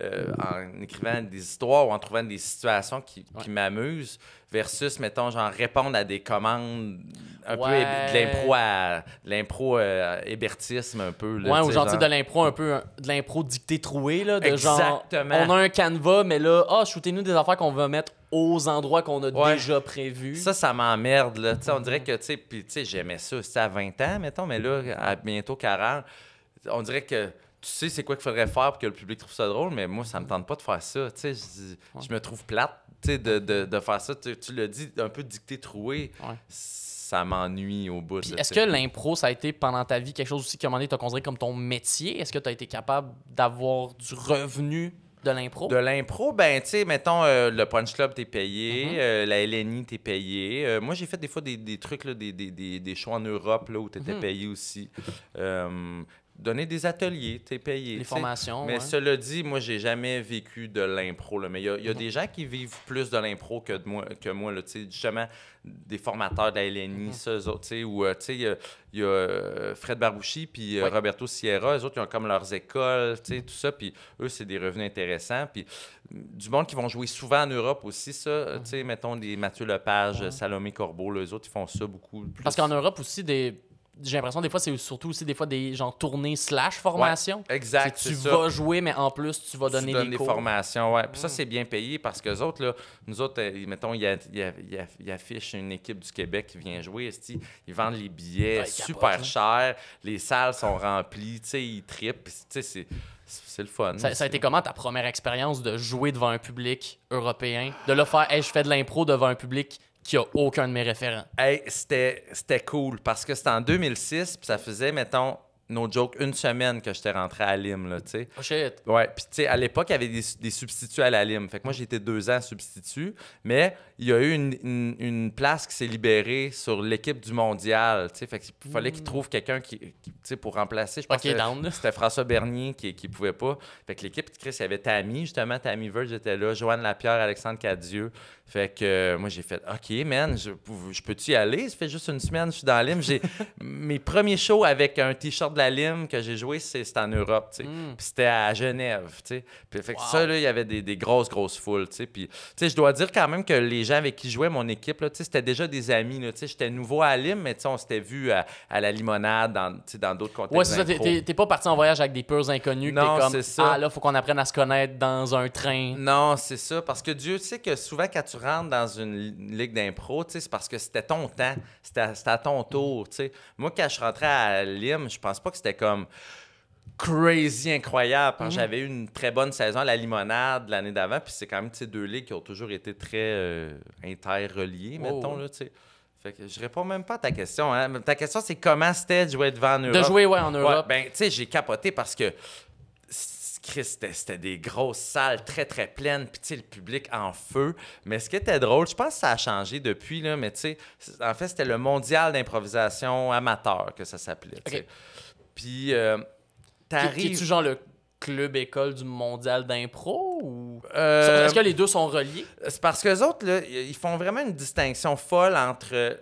en écrivant des histoires ou en trouvant des situations qui m'amusent versus, mettons, genre répondre à des commandes un peu de l'impro hébertisme un peu. Là, Ouais, tu ou sais, genre, tu sais, de l'impro un peu, de l'impro dictée trouée, là, de Exactement. genre, on a un canevas, mais là, shootez-nous des affaires qu'on va mettre aux endroits qu'on a déjà prévus. Ça m'emmerde, là. Tu sais, on dirait que, tu sais, puis tu sais, j'aimais ça, c'était à 20 ans, mettons, mais là, à bientôt 40, on dirait que tu sais c'est quoi qu'il faudrait faire pour que le public trouve ça drôle, mais moi, ça me tente pas de faire ça. Tu sais, je me trouve plate, tu sais, de faire ça. Tu l'as dit, un peu dicté troué. Ouais. Ça m'ennuie au bout. Puis là, est-ce tu sais. que l'impro, ça a été pendant ta vie quelque chose aussi qu'à un moment donné, t'as considéré comme ton métier? Est-ce que tu as été capable d'avoir du revenu de l'impro? De l'impro, ben, tu sais, mettons, le Punch Club, t'es payé, la LNI, t'es payé. Moi, j'ai fait des fois des trucs, là, des shows en Europe, là, où t'étais payé aussi. Donner des ateliers, t'es payé. Les formations, Mais cela dit, moi, j'ai jamais vécu de l'impro, là. Mais il y a des gens qui vivent plus de l'impro que moi, là, tu sais, justement, des formateurs de la LNI, ça, eux autres, tu sais, ou, tu sais, il y a Fred Barbouchi puis Roberto Sierra, eux autres, ils ont comme leurs écoles, tu sais, tout ça, puis eux, c'est des revenus intéressants, puis du monde qui vont jouer souvent en Europe aussi, ça, tu sais, mettons, des Mathieu Lepage, Salomé Corbeau, là, eux autres, ils font ça beaucoup plus. Parce qu'en Europe aussi, j'ai l'impression des fois c'est surtout aussi des fois des genre tournées / formation. Ouais, exact. Tu vas jouer, mais en plus tu vas donner des cours. Formations, ouais. Puis ça, c'est bien payé parce que autres, là, nous autres, mettons, ils affichent une équipe du Québec qui vient jouer. Ils vendent les billets super chers. Les salles sont remplies. Tu sais, ils trippent. Tu sais, c'est le fun. Ça a été comment ta première expérience de jouer devant un public européen? De là faire, hey, je fais de l'impro devant un public qui a aucun de mes référents. Hey, c'était cool parce que c'était en 2006 puis ça faisait, mettons, no joke, une semaine que j'étais rentré à Lime, là, tu sais. Oh shit! Ouais, puis tu sais, à l'époque, il y avait des substituts à la Lime. Fait que moi, j'ai été 2 ans substitut, mais il y a eu une place qui s'est libérée sur l'équipe du mondial, tu sais. Fait qu'il fallait qu'ils trouvent quelqu'un qui tu sais, pour remplacer. Je pense que c'était François Bernier qui pouvait pas. Fait que l'équipe, Chris, il y avait Tammy, justement, Tammy Verge était là, Joanne Lapierre, Alexandre Cadieux. Fait que moi, j'ai fait « OK, man, je peux-tu y aller? Ça fait juste une semaine, je suis dans Lime. » Mes premiers shows avec un T-shirt de la Lime que j'ai joué, c'était en Europe, tu sais. Puis c'était à Genève, tu sais. Puis fait que ça, là, il y avait des grosses foules, tu sais. Puis, tu sais, je dois dire quand même que les gens avec qui je jouais, mon équipe, là, tu sais, c'était déjà des amis, là, tu sais. J'étais nouveau à Lime, mais tu sais, on s'était vus à la limonade, dans d'autres contextes. Ouais, c'est ça. T'es pas parti en voyage avec des purs inconnus. Non, t'es comme, c'est ça. Ah, là, faut qu'on apprenne à se connaître dans un train. Non, c'est ça. Parce que Dieu sait que souvent, quand tu rentres dans une ligue d'impro, c'est parce que c'était ton temps. C'était à ton tour. T'sais. Moi, quand je rentrais à Lime, je pense pas que c'était comme crazy incroyable. Parce que j'avais eu une très bonne saison à la limonade l'année d'avant. Puis c'est quand même 2 ligues qui ont toujours été très interreliées, mettons. Là, t'sais. Fait que je réponds même pas à ta question. Hein. Ta question, c'est comment c'était de jouer devant en Europe? De jouer, en Europe. Ouais, ben, tu sais, j'ai capoté parce que Chris, c'était des grosses salles très, très pleines, puis tu sais, le public en feu. Mais ce qui était drôle, je pense que ça a changé depuis, là, mais tu sais, en fait, c'était le mondial d'improvisation amateur que ça s'appelait. Okay. Puis, t'arrives... Qui est-tu genre le club école du mondial d'impro ou... Est-ce que les deux sont reliés? C'est parce qu'eux autres, là, ils font vraiment une distinction folle entre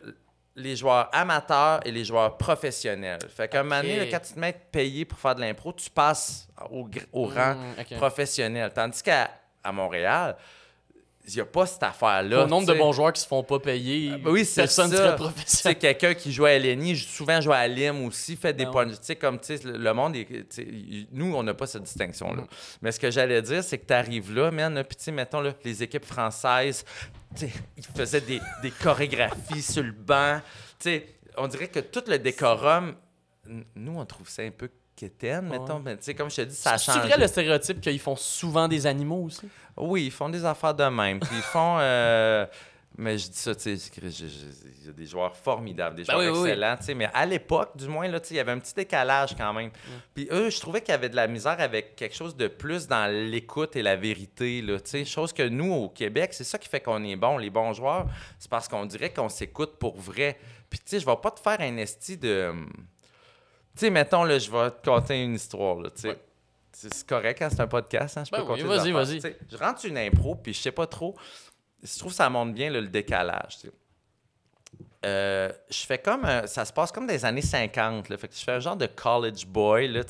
les joueurs amateurs et les joueurs professionnels. Fait qu'à un moment donné, là, quand tu te mets payé pour faire de l'impro, tu passes au rang professionnel. Tandis qu'à Montréal, il n'y a pas cette affaire-là. Au nombre de bons joueurs qui se font pas payer, oui, c'est ça. Serait professionnel. C'est quelqu'un qui joue à LNI, souvent joue à Lime aussi, fait des points. Tu sais, comme tu sais, le monde est. Nous, on n'a pas cette distinction-là. Mais ce que j'allais dire, c'est que tu arrives là, man, puis tu sais, mettons, là, les équipes françaises, tu sais, ils faisaient des chorégraphies sur le banc. Tu sais, on dirait que tout le décorum, nous, on trouve ça un peu quétaine, mettons. Mais tu sais, comme je te dis, ça change. C'est vrai le stéréotype qu'ils font souvent des animaux aussi? Oui, ils font des affaires de même. Puis ils font... mais je dis ça, tu sais, il y a des joueurs formidables, des joueurs excellents, tu sais. Mais à l'époque, du moins, là, tu sais, il y avait un petit décalage quand même. Puis eux, je trouvais qu'il y avait de la misère avec quelque chose de plus dans l'écoute et la vérité, là, tu sais. Chose que nous, au Québec, c'est ça qui fait qu'on est bons. Les bons joueurs, c'est parce qu'on dirait qu'on s'écoute pour vrai. Puis tu sais, je vais pas te faire un esti de... Tu sais, mettons, là, je vais te conter une histoire, là, tu sais. Ouais. C'est correct quand c'est un podcast, hein? Je peux compter vas-y. Je rentre une impro, puis je sais pas trop. Je trouve que ça montre bien là, le décalage. Je fais comme... ça se passe comme des années 50. Là, fait que je fais un genre de college boy là,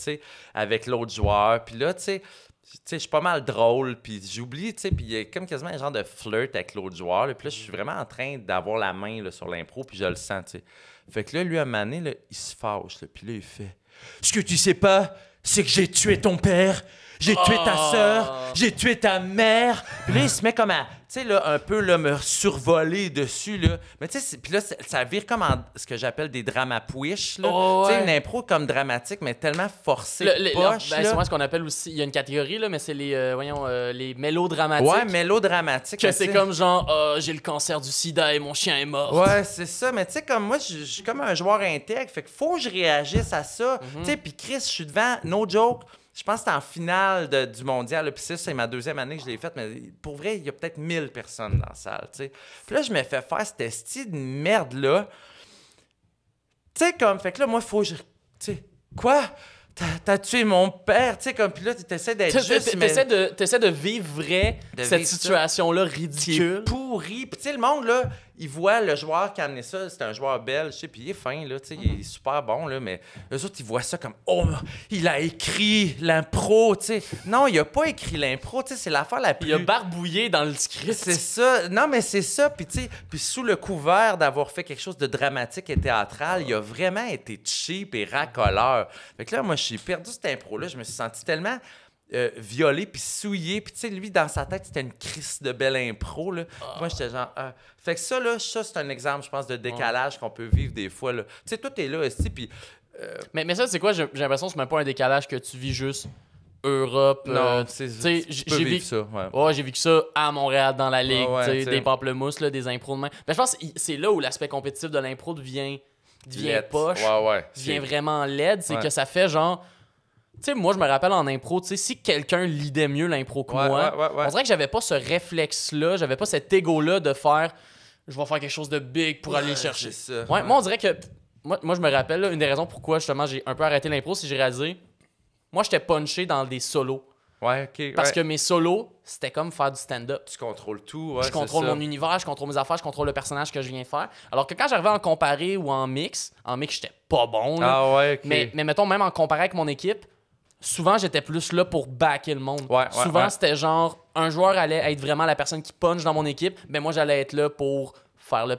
avec l'autre joueur. Puis là, tu sais, je suis pas mal drôle. Puis j'oublie, puis il y a comme quasiment un genre de flirt avec l'autre joueur. Là, puis là, je suis vraiment en train d'avoir la main là, sur l'impro, puis je le sens. T'sais. Fait que là, lui, à un moment donné, là, il se fâche. Là, puis là, il fait... Ce que tu sais pas, c'est que j'ai tué ton père, j'ai tué ta sœur, j'ai tué ta mère. Puis là, il se met comme à, tu sais, là, un peu, là, me survoler dessus, là. Mais tu sais, puis là, ça vire comme en ce que j'appelle des dramapouiches, là. Tu sais, une impro comme dramatique, mais tellement forcée, poche, ben, c'est moi ce qu'on appelle aussi, il y a une catégorie, là, mais c'est les, les mélodramatiques. Ouais, mélodramatiques. Que c'est comme genre, j'ai le cancer du sida et mon chien est mort. Ouais, c'est ça. Mais tu sais, comme moi, je suis comme un joueur intègre, fait qu'il faut que je réagisse à ça. Tu sais, puis Chris, je suis devant, no joke, Je pense que c'était en finale du mondial. Puis ça, c'est ma deuxième année que je l'ai faite. Mais pour vrai, il y a peut-être 1000 personnes dans la salle. T'sais. Puis là, je me fais faire cette style de merde-là. Tu sais, comme, fait que là, moi, il faut que je. Tu sais, quoi? T'as tué mon père, tu sais, comme, puis là, t'essaies d'être juste, T'essaies de vivre vrai cette situation-là ridicule. Pourri. Puis tu sais, le monde, là, il voit le joueur qui a amené ça, c'est un joueur belge, tu sais, puis il est fin, là, tu sais, il est super bon, là, mais eux autres, ils voient ça comme, oh, il a écrit l'impro, tu sais. Non, il a pas écrit l'impro, tu sais, c'est l'affaire la plus... Il a barbouillé dans le script. C'est ça. Non, mais c'est ça, puis tu sais, puis sous le couvert d'avoir fait quelque chose de dramatique et théâtral, il a vraiment été cheap et racoleur. Fait que là, moi, j'ai perdu cette impro-là, je me suis senti tellement... violé puis souillé. Puis tu sais, lui, dans sa tête, c'était une crise de belle impro, là. Moi, j'étais genre... Fait que ça, là, c'est un exemple, je pense, de décalage qu'on peut vivre des fois, là. Tu sais, toi, t'es là aussi, puis... Mais ça, c'est quoi? J'ai l'impression que c'est même pas un décalage que tu vis juste Europe. Non, tu sais, j'ai vécu ça. Ouais, j'ai vécu ça à Montréal, dans la ligue, des pamplemousses, là, des impros de main. Mais je pense que c'est là où l'aspect compétitif de l'impro devient poche, devient vraiment laid. C'est que ça fait genre... Tu sais, moi, je me rappelle en impro, tu sais, si quelqu'un lidait mieux l'impro que moi, on dirait que j'avais pas ce réflexe-là, j'avais pas cet ego-là de faire « je vais faire quelque chose de big pour aller le chercher ». Moi, on dirait que... Moi, je me rappelle, là, une des raisons pourquoi, justement, j'ai un peu arrêté l'impro, c'est que j'ai réalisé... Moi, j'étais punché dans des solos. Ouais, OK. Parce que mes solos, c'était comme faire du stand-up. Tu contrôles tout, ouais, je contrôle mon univers, je contrôle mes affaires, je contrôle le personnage que je viens faire. Alors que quand j'arrivais en comparé ou en mix, j'étais pas bon, là. Ah ouais, OK. Mais mettons, même en comparé avec mon équipe, souvent, j'étais plus là pour backer le monde. Souvent, c'était genre, un joueur allait être vraiment la personne qui punch dans mon équipe, mais moi, j'allais être là pour faire le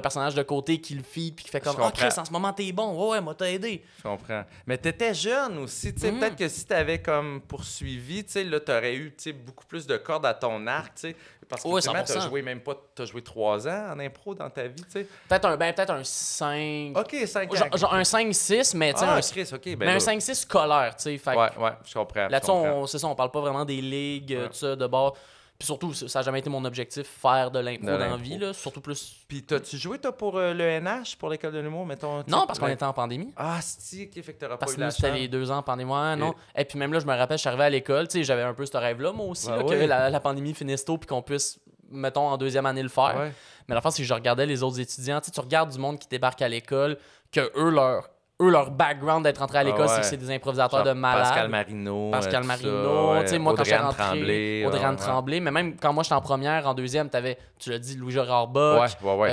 personnage de côté qui le feed puis qui fait comme « Ah, Chris, en ce moment, t'es bon. Ouais, moi, t'as aidé. » Je comprends. Mais t'étais jeune aussi, tu sais. Peut-être que si t'avais comme poursuivi, tu sais, là, t'aurais eu, tu sais, beaucoup plus de cordes à ton arc, tu sais. Parce que t'as joué 3 ans en impro dans ta vie, tu sais. Peut-être un 5... OK, 5 ans. Genre un 5-6, mais tu sais... Chris, OK. Mais un 5-6 scolaire, tu sais. Ouais, je comprends. Là-dessus, c'est ça, on parle pas vraiment des ligues, tout ça, de bord. Puis surtout, ça n'a jamais été mon objectif, faire de l'impro dans la vie, là. Surtout plus... Puis t'as-tu joué, toi, pour le NH, pour l'école de l'humour, mettons? Non, parce qu'on était en pandémie. Ah, c'est OK, fait que t'auras pas eu la chance. Parce que c'était les 2 ans en pandémie, non. Et puis même là, je me rappelle, je suis arrivé à l'école, tu sais, j'avais un peu ce rêve-là, moi aussi, que la pandémie finisse tôt puis qu'on puisse, mettons, en 2e année le faire. Ouais. Mais la fin, c'est que je regardais les autres étudiants, tu sais, tu regardes du monde qui débarque à l'école, que leur background d'être entré à l'école, c'est que c'est des improvisateurs de malades. Pascal Marino, tu sais, moi, quand j'ai rentré, Audrey-Anne Tremblay, mais même quand moi, j'étais en première, en 2e, t'avais, tu l'as dit, Louis-Gérard Bock,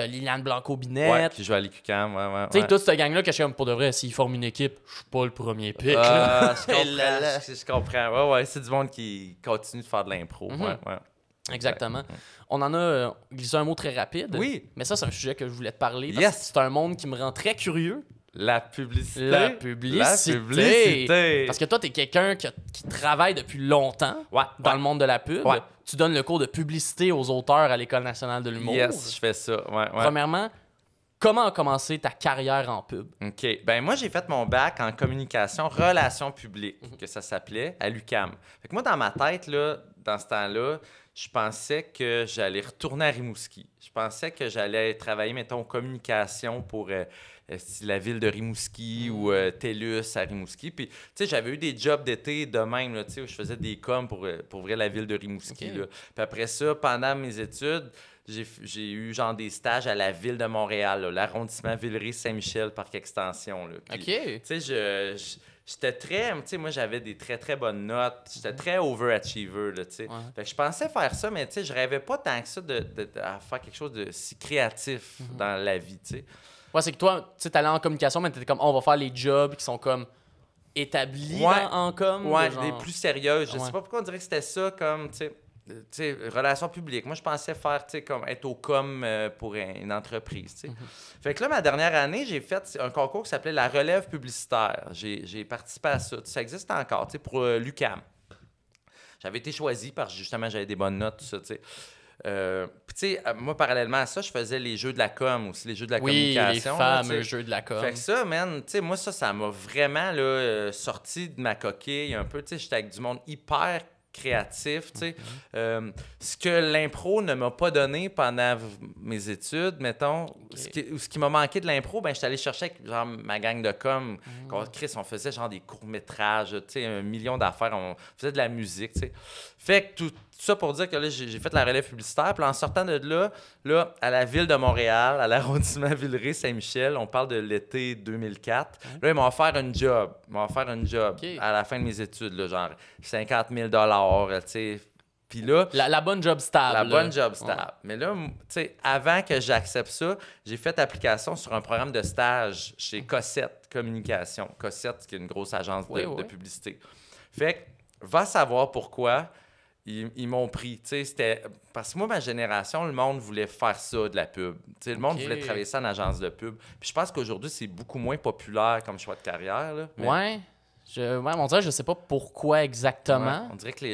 Liliane Blanco-Binette. Qui joue à l'UQAM, Tu sais, toute cette gang-là, que je suis comme, pour de vrai, s'ils forment une équipe, je suis pas le premier pick. Je comprends. Ouais, c'est du monde qui continue de faire de l'impro. Exactement. On en a glissé un mot très rapide. Oui. Mais ça, c'est un sujet que je voulais te parler. Parce que c'est un monde qui me rend très curieux. La publicité. Parce que toi, t'es quelqu'un qui travaille depuis longtemps dans le monde de la pub. Ouais. Tu donnes le cours de publicité aux auteurs à l'École nationale de l'humour. Yes, je fais ça. Premièrement, comment a commencé ta carrière en pub? OK. Ben moi, j'ai fait mon bac en communication, relations publiques, que ça s'appelait, à l'UQAM. Fait que moi, dans ma tête, là, dans ce temps-là, je pensais que j'allais retourner à Rimouski. Je pensais que j'allais travailler, mettons, en communication pour la ville de Rimouski ou TELUS à Rimouski. Puis, tu sais, j'avais eu des jobs d'été de même, là, tu sais, où je faisais des coms pour ouvrir la ville de Rimouski. Là. Puis après ça, pendant mes études, j'ai eu genre des stages à la ville de Montréal, là, l'arrondissement Villeray-Saint-Michel, parc extension. Là. Puis, tu sais, j'étais très... Tu sais, moi, j'avais des très, très bonnes notes. J'étais très overachiever, là, tu sais. Fait que je pensais faire ça, mais tu sais, je rêvais pas tant que ça de faire quelque chose de si créatif dans la vie, tu sais. Ouais, c'est que toi, tu sais, t'allais en communication, mais t'étais comme, on va faire les jobs qui sont comme établis en com. Ouais, genre... des plus sérieuses. Je sais pas pourquoi on dirait que c'était ça comme, tu sais, relations publiques. Moi, je pensais faire, tu sais, comme être au com pour une entreprise, tu sais. Fait que là, ma dernière année, j'ai fait un concours qui s'appelait la relève publicitaire. J'ai participé à ça. Ça existe encore, tu sais, pour l'UQAM. J'avais été choisi parce que, justement, j'avais des bonnes notes, tout ça, tu sais. Puis, tu sais, moi, parallèlement à ça, je faisais les jeux de la com aussi, les jeux de la communication. Les fameux jeux de la com. Fait que ça, man, tu sais, moi, ça m'a vraiment là, sorti de ma coquille un peu. Tu sais, j'étais avec du monde hyper créatif, tu sais. Ce que l'impro ne m'a pas donné pendant mes études, mettons, ce qui m'a manqué de l'impro, ben, j'étais allé chercher avec genre, ma gang de com. Chris, on faisait genre des courts-métrages, tu sais, 1 million d'affaires, on faisait de la musique, tu sais. Fait que tout ça pour dire que là, j'ai fait la relève publicitaire. Puis en sortant de là, à la ville de Montréal, à l'arrondissement Villeray-Saint-Michel, on parle de l'été 2004. Là, ils m'ont offert un job. À la fin de mes études, là, genre 50 000 tu sais. Puis là... La bonne job stable. La bonne job stable. Mais là, tu sais, avant que j'accepte ça, j'ai fait application sur un programme de stage chez Cossette Communication. Cossette, qui est une grosse agence de publicité. Fait que, va savoir pourquoi ils m'ont pris. Tu sais, c'était... Parce que moi, ma génération, le monde voulait faire ça, de la pub. Tu sais, le monde voulait travailler ça en agence de pub. Puis je pense qu'aujourd'hui, c'est beaucoup moins populaire comme choix de carrière. Là. Mais... Ouais. On dirait, je sais pas pourquoi exactement. Ouais, on dirait que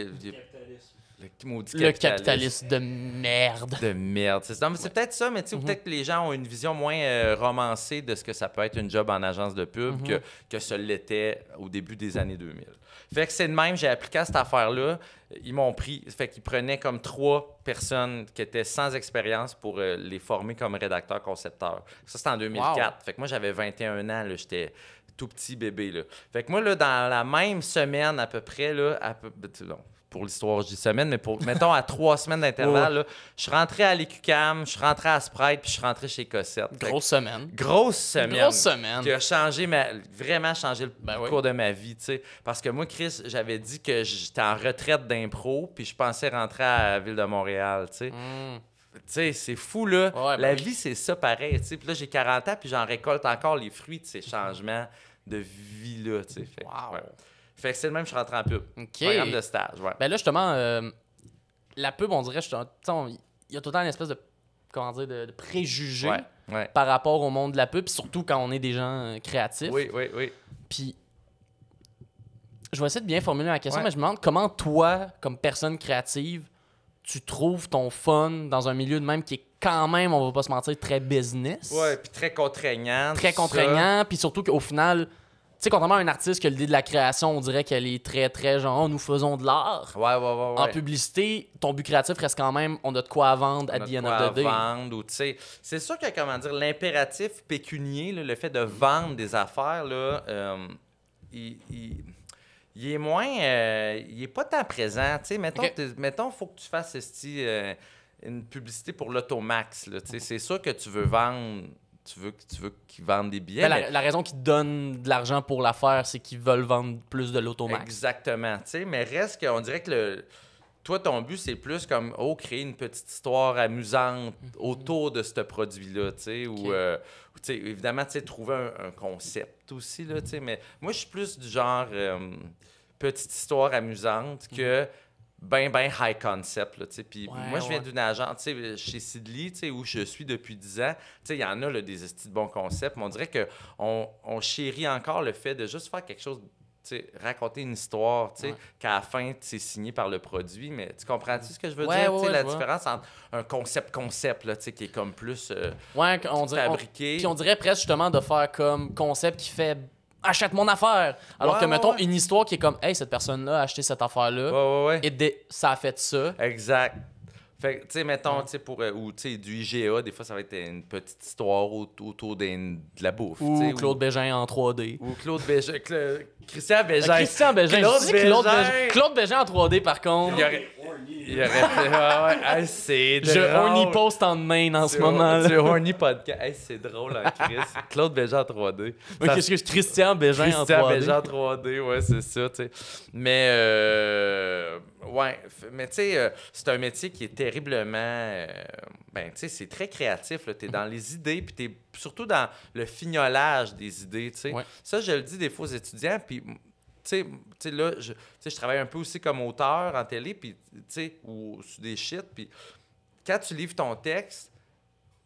le capitalisme de merde. De merde. Non, mais c'est peut-être ça, mais tu sais, peut-être que les gens ont une vision moins romancée de ce que ça peut être une job en agence de pub que ce l'était au début des années 2000. Fait que c'est de même, j'ai appliqué à cette affaire-là. Ils m'ont pris. Fait qu'ils prenaient comme 3 personnes qui étaient sans expérience pour les former comme rédacteur-concepteur. Ça, c'était en 2004. Wow. Fait que moi, j'avais 21 ans, là, j'étais tout petit bébé, là. Fait que moi, là, dans la même semaine à peu près, là, pour l'histoire, je dis semaine, mais mettons à 3 semaines d'intervalle, là, je suis rentré à l'EQCAM, je suis rentré à Sprite, puis je suis rentré chez Cossette. Grosse semaine. Grosse semaine. Qui a changé vraiment changé le cours de ma vie, tu sais. Parce que moi, Chris, j'avais dit que j'étais en retraite d'impro, puis je pensais rentrer à la ville de Montréal, tu sais. Tu sais, c'est fou, là. La vie, c'est ça pareil, tu sais. Puis là, j'ai 40 ans, puis j'en récolte encore les fruits de ces changements de vie-là, tu sais. Fait que c'est le même, je suis rentré en pub. Programme de stage, Ben là, justement, la pub, on dirait, il y a tout le temps une espèce de, de préjugés par rapport au monde de la pub, surtout quand on est des gens créatifs. Oui. Puis, je vais essayer de bien formuler ma question, mais je me demande comment toi, comme personne créative, tu trouves ton fun dans un milieu de même qui est quand même, on va pas se mentir, très business. Ouais, puis très contraignant. Très contraignant, puis surtout qu'au final... Tu sais, contrairement à un artiste que l'idée de la création, on dirait qu'elle est très, très genre, nous faisons de l'art. Ouais. En publicité, ton but créatif reste quand même, on a de quoi à vendre à the end of the day. Vendre, tu sais. C'est sûr que, comment dire, l'impératif pécunier, là, le fait de vendre des affaires, là, il est moins... il est pas tant présent. Tu sais, mettons, faut que tu fasses une publicité pour l'Automax, là. Tu sais, c'est sûr que tu veux vendre... Tu veux qu'ils vendent des billets. Ben, la raison qu'ils te donnent de l'argent pour la faire, c'est qu'ils veulent vendre plus de l'Automax. Exactement. Mais reste qu'on dirait que toi, ton but, c'est plus comme créer une petite histoire amusante autour de ce produit-là. Ou évidemment, trouver un concept aussi. Là, mais moi, je suis plus du genre petite histoire amusante que ben high concept, là, tu sais. Puis moi, je viens d'une agence, tu sais, chez Sidley, tu sais, où je suis depuis 10 ans. Tu sais, il y en a, là, des estis de bons concepts, mais on dirait qu'on chérit encore le fait de juste faire quelque chose, tu sais, raconter une histoire, tu sais, qu'à la fin, c'est signé par le produit. Mais tu comprends-tu ce que je veux dire? Tu sais, la différence entre un concept, là, tu sais, qui est comme plus on dirait, fabriqué. Puis on dirait presque, justement, de faire comme concept qui fait... Achète mon affaire. Alors que, mettons, une histoire qui est comme, hey, cette personne-là a acheté cette affaire-là. Et ça a fait ça. Exact. Fait que, tu sais, mettons, tu sais, ou tu sais, du IGA, des fois, ça va être une petite histoire autour de la bouffe. Ou Claude Bégin en 3D. Ou Claude Bégin. Christian Bégin. Christian Bégin. Claude Bégin en 3D, par contre. Il aurait fait. Hey, c'est drôle. Je horny post en main en ce moment. C'est horny podcast. Hey, c'est drôle, hein, Chris. Claude Bégin en 3D. Qu'est-ce que Christian Bégin en 3D? Christian Bégin en 3D, ouais, c'est ça, tu sais. Mais, mais tu sais, c'est un métier qui est terriblement. Tu sais, c'est très créatif, là. T'es dans les idées, puis t'es surtout dans le fignolage des idées, tu sais. Ça, je le dis des fois aux étudiants, puis. Tu sais, là, je travaille un peu aussi comme auteur en télé, puis, tu sais, ou sur des shit, puis quand tu livres ton texte,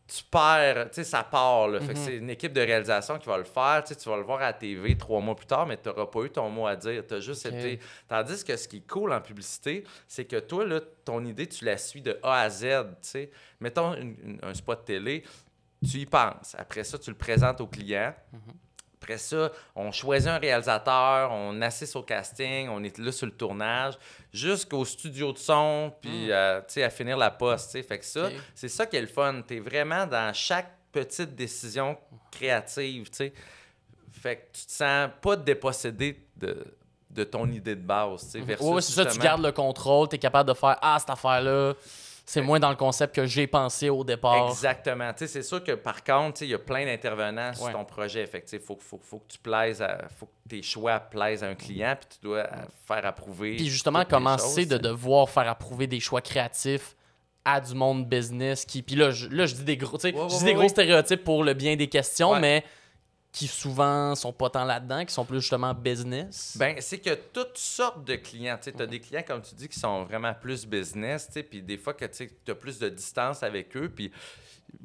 tu perds, tu sais, ça part, là. Fait que c'est une équipe de réalisation qui va le faire, tu sais, tu vas le voir à la TV 3 mois plus tard, mais tu n'auras pas eu ton mot à dire, tu as juste été... Tandis que ce qui est cool en publicité, c'est que toi, là, ton idée, tu la suis de A à Z, tu sais. Mettons un spot télé, tu y penses. Après ça, tu le présentes au client. Après ça, on choisit un réalisateur, on assiste au casting, on est là sur le tournage, jusqu'au studio de son, puis à finir la poste. T'sais. Fait que ça, c'est ça qui est le fun. Tu es vraiment dans chaque petite décision créative. T'sais. Fait que tu te sens pas dépossédé de ton idée de base. Oui, c'est ça, tu gardes le contrôle, tu es capable de faire cette affaire-là. C'est moins dans le concept que j'ai pensé au départ. Exactement. C'est sûr que par contre, il y a plein d'intervenants sur ton projet. Fait que faut que tu plaises faut que tes choix plaisent à un client, puis tu dois faire approuver. Puis justement, comment c'est de devoir faire approuver des choix créatifs à du monde business qui. Puis là, je dis des gros, gros stéréotypes pour le bien des questions, mais qui souvent sont pas tant là-dedans, qui sont plus justement business? Ben c'est que toutes sortes de clients. Tu as des clients, comme tu dis, qui sont vraiment plus business, puis des fois que tu as plus de distance avec eux, puis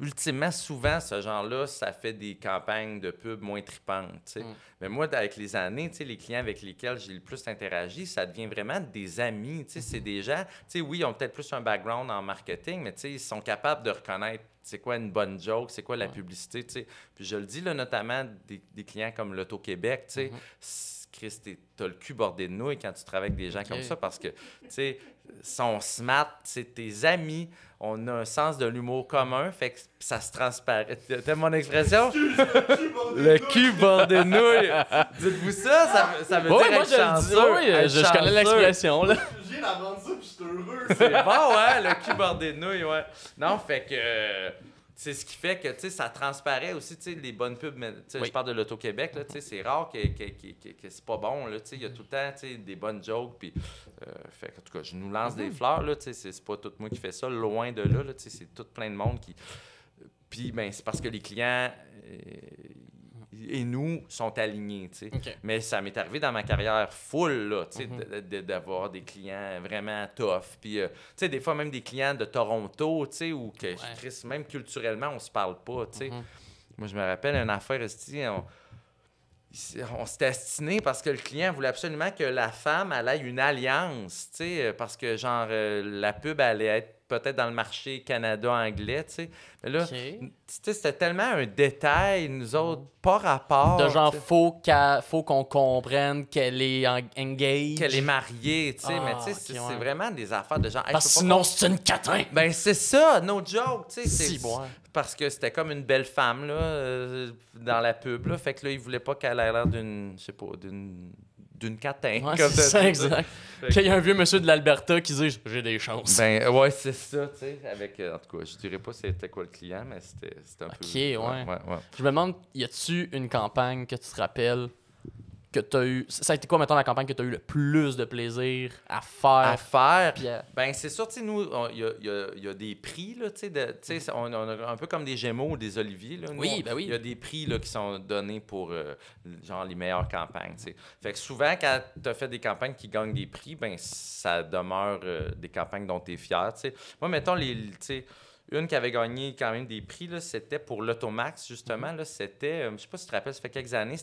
ultimement, souvent, ce genre-là, ça fait des campagnes de pub moins tripantes. Mais moi, avec les années, les clients avec lesquels j'ai le plus interagi, ça devient vraiment des amis. C'est des gens, oui, ils ont peut-être plus un background en marketing, mais ils sont capables de reconnaître c'est quoi une bonne joke, c'est quoi la publicité. Puis je le dis, là, notamment des clients comme l'Auto-Québec, Chris, t'as le cul bordé de nouilles quand tu travailles avec des gens comme ça parce que, sont smart, c'est tes amis, on a un sens de l'humour commun, fait que ça se transparaît. T'aimes mon expression? Le cul bordé de nouilles. Dites-vous ça veut dire être chanceux. Oui, je connais l'expression, là. J'ai la vendre ça, puis je suis heureux. C'est bon, ouais, le cul bordé de nouilles, ouais. Non, fait que... c'est ce qui fait que ça transparaît aussi, les bonnes pubs. Mais, je parle de l'Auto-Québec, là, c'est rare que c'est pas bon. Il y a tout le temps des bonnes jokes. Puis, fait, en tout cas, je nous lance des fleurs. Là, c'est pas tout moi qui fais ça, loin de là. C'est tout plein de monde qui. Puis, ben, c'est parce que les clients et nous sont alignés. Mais ça m'est arrivé dans ma carrière full là, d'avoir des clients vraiment tough. Puis, des fois, même des clients de Toronto, où que, même culturellement, on se parle pas. Moi, je me rappelle une affaire, on s'était astiné parce que le client voulait absolument que la femme elle ait une alliance, parce que, genre, la pub allait être peut-être dans le marché Canada-anglais, Mais là, c'était tellement un détail, nous autres, pas rapport. De genre, faut qu'on comprenne qu'elle est engaged. Qu'elle est mariée, mais c'est vraiment des affaires de genre... Parce que sinon, c'est une catin! Ben, c'est ça, no joke, bon. Parce que c'était comme une belle femme, là, dans la pub, là. Fait que là, il voulait pas qu'elle ait l'air d'une, je sais pas, d'une catin. Ouais, c'est ça, exact. Qu'il y a un vieux monsieur de l'Alberta qui dit « J'ai des chances ». Ben, ouais, c'est ça, tu sais. Avec, en tout cas, je dirais pas c'était quoi le client, mais c'était un peu... OK, ouais. Je me demande, y a-tu une campagne que tu te rappelles que tu as eu... Ça a été quoi, mettons, la campagne que tu as eu le plus de plaisir à faire? Puis Ben, c'est sûr, tu sais, nous, il y a des prix, là, tu sais, on a un peu comme des Gémeaux ou des Oliviers, là. Nous, oui. Il y a des prix, là, qui sont donnés pour, genre, les meilleures campagnes, tu sais. Fait que souvent, quand tu as fait des campagnes qui gagnent des prix, ben, ça demeure des campagnes dont tu es fier, tu sais. Moi, mettons, tu sais... Une qui avait gagné quand même des prix, là, c'était pour l'Automax, justement. Là, c'était, je sais pas si tu te rappelles, ça fait quelques années,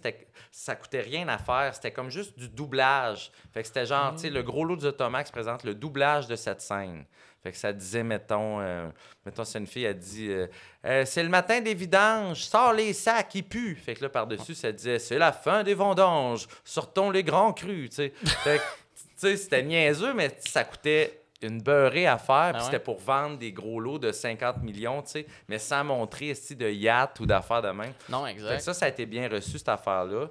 ça coûtait rien à faire. C'était comme juste du doublage. Fait que c'était genre, tu sais, le gros lot des Automax présente le doublage de cette scène. Fait que ça disait, mettons, c'est une fille, elle dit c'est le matin des vidanges, sors les sacs, ils puent. Fait que là, par-dessus, ça disait c'est la fin des vendanges, sortons les grands crus, tu sais. Fait que, tu sais, c'était niaiseux, mais ça coûtait une beurrée à faire, puis c'était pour vendre des gros lots de 50 millions, tu sais, mais sans montrer de yacht ou d'affaires de même. Non, exact. Fait que ça a été bien reçu, cette affaire-là.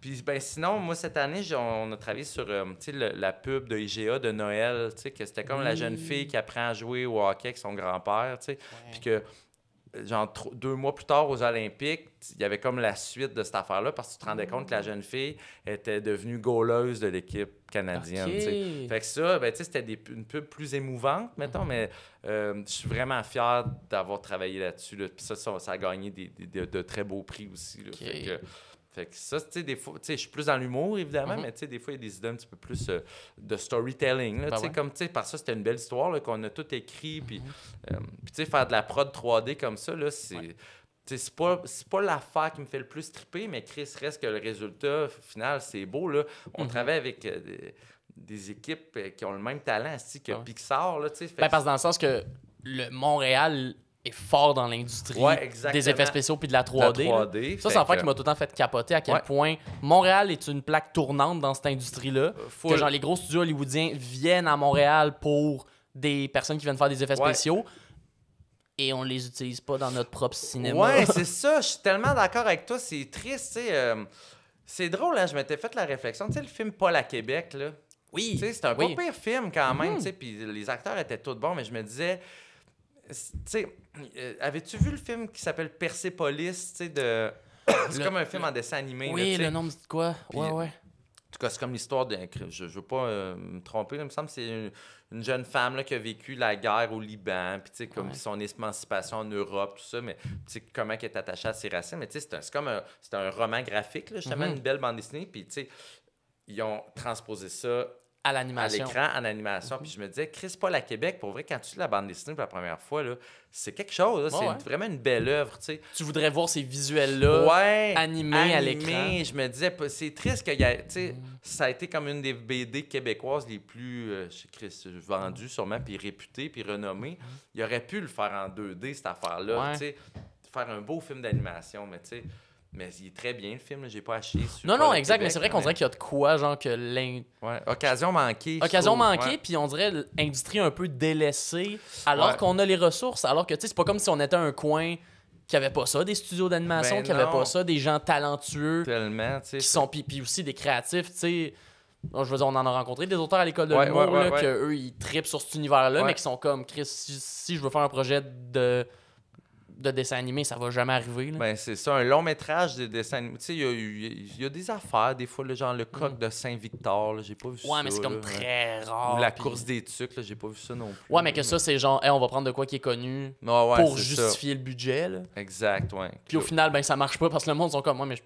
Puis, ben sinon, moi, cette année, on a travaillé sur la pub de IGA de Noël, tu sais, que c'était comme la jeune fille qui apprend à jouer au hockey avec son grand-père, tu sais, puis que genre 2 mois plus tard aux Olympiques, il y avait comme la suite de cette affaire-là parce que tu te rendais compte que la jeune fille était devenue goaleuse de l'équipe canadienne. Okay. Fait que ça, ben, c'était une pub plus émouvante, mettons, mais je suis vraiment fier d'avoir travaillé là-dessus. Là. Puis ça a gagné de très beaux prix aussi. Là. Okay. Fait que ça, tu sais, des fois, tu sais, je suis plus dans l'humour, évidemment, mais tu sais, des fois, il y a des idées un petit peu plus de storytelling, là, tu sais, comme, tu sais, parce que ça, c'était une belle histoire, là, qu'on a tout écrit, puis, tu sais, faire de la prod 3D comme ça, là, c'est... C'est pas l'affaire qui me fait le plus triper, mais Chris, reste que le résultat final, c'est beau, là. On travaille avec des équipes qui ont le même talent que Pixar, là, tu sais. Parce que dans le sens que le Montréal est fort dans l'industrie des effets spéciaux puis de la 3D. Ça, c'est un affaire qui m'a tout le temps fait capoter à quel point Montréal est une plaque tournante dans cette industrie-là. Que genre les gros studios hollywoodiens viennent à Montréal pour des personnes qui viennent faire des effets spéciaux et on les utilise pas dans notre propre cinéma. Ouais, c'est ça. Je suis tellement d'accord avec toi. C'est triste, tu sais. C'est drôle, hein. Je m'étais fait la réflexion. Tu sais, le film Paul à Québec, là. Oui. Tu sais, c'est un pas pire film quand même, tu sais. Puis les acteurs étaient tous bons, mais je me disais... Tu sais, avais-tu vu le film qui s'appelle Persepolis, tu sais, de... C'est comme un film en dessin animé. Oui, là, le nom de quoi? Puis, Ouais. En tout cas, c'est comme l'histoire de... Je veux pas me tromper, là, il me semble que c'est une jeune femme là, qui a vécu la guerre au Liban, puis tu sais, comme son émancipation en Europe, tout ça, mais tu sais, comment elle est attachée à ses racines. Mais tu sais, c'est comme c'est un roman graphique, là, justement, une belle bande dessinée, puis tu sais, ils ont transposé ça à l'animation. À l'écran, en animation. Puis je me disais, Chris Paul à Québec, pour vrai, quand tu lis la bande dessinée pour la première fois, là, c'est quelque chose. Là, c'est vraiment une belle œuvre. T'sais. Tu voudrais voir ces visuels-là animés à l'écran. Je me disais, c'est triste que ça a été comme une des BD québécoises les plus vendues, sûrement, puis réputées, puis renommées. Il aurait pu le faire en 2D, cette affaire-là. Faire un beau film d'animation, mais tu sais. Mais il est très bien, le film. J'ai pas acheté sur Non, exact. Québec, mais c'est vrai qu'on dirait qu'il y a de quoi, genre que occasion manquée. Occasion manquée, puis on dirait l'industrie un peu délaissée, alors qu'on a les ressources. Alors que, tu sais, c'est pas comme si on était un coin qui avait pas ça, des studios d'animation, qui avait pas ça, des gens talentueux. Tellement, tu sais. Qui sont, puis aussi des créatifs, tu sais. Je veux dire, on en a rencontré des auteurs à l'école de l'humour, qu'eux, ils trippent sur cet univers-là, mais qui sont comme, Chris, si je veux faire un projet de dessin animé, ça va jamais arriver. Là. Ben, c'est ça, un long métrage de dessin animé. Tu sais, il y a des affaires, des fois, là, genre le coq de Saint-Victor, là, j'ai pas vu ça. Ouais, mais c'est comme très rare. Ou la course des tucs, là, j'ai pas vu ça non plus. Ouais, mais que ça, c'est genre, on va prendre de quoi qui est connu pour justifier le budget. Là. Exact, ouais. Puis au final, ben ça marche pas parce que le monde sont comme, moi, mais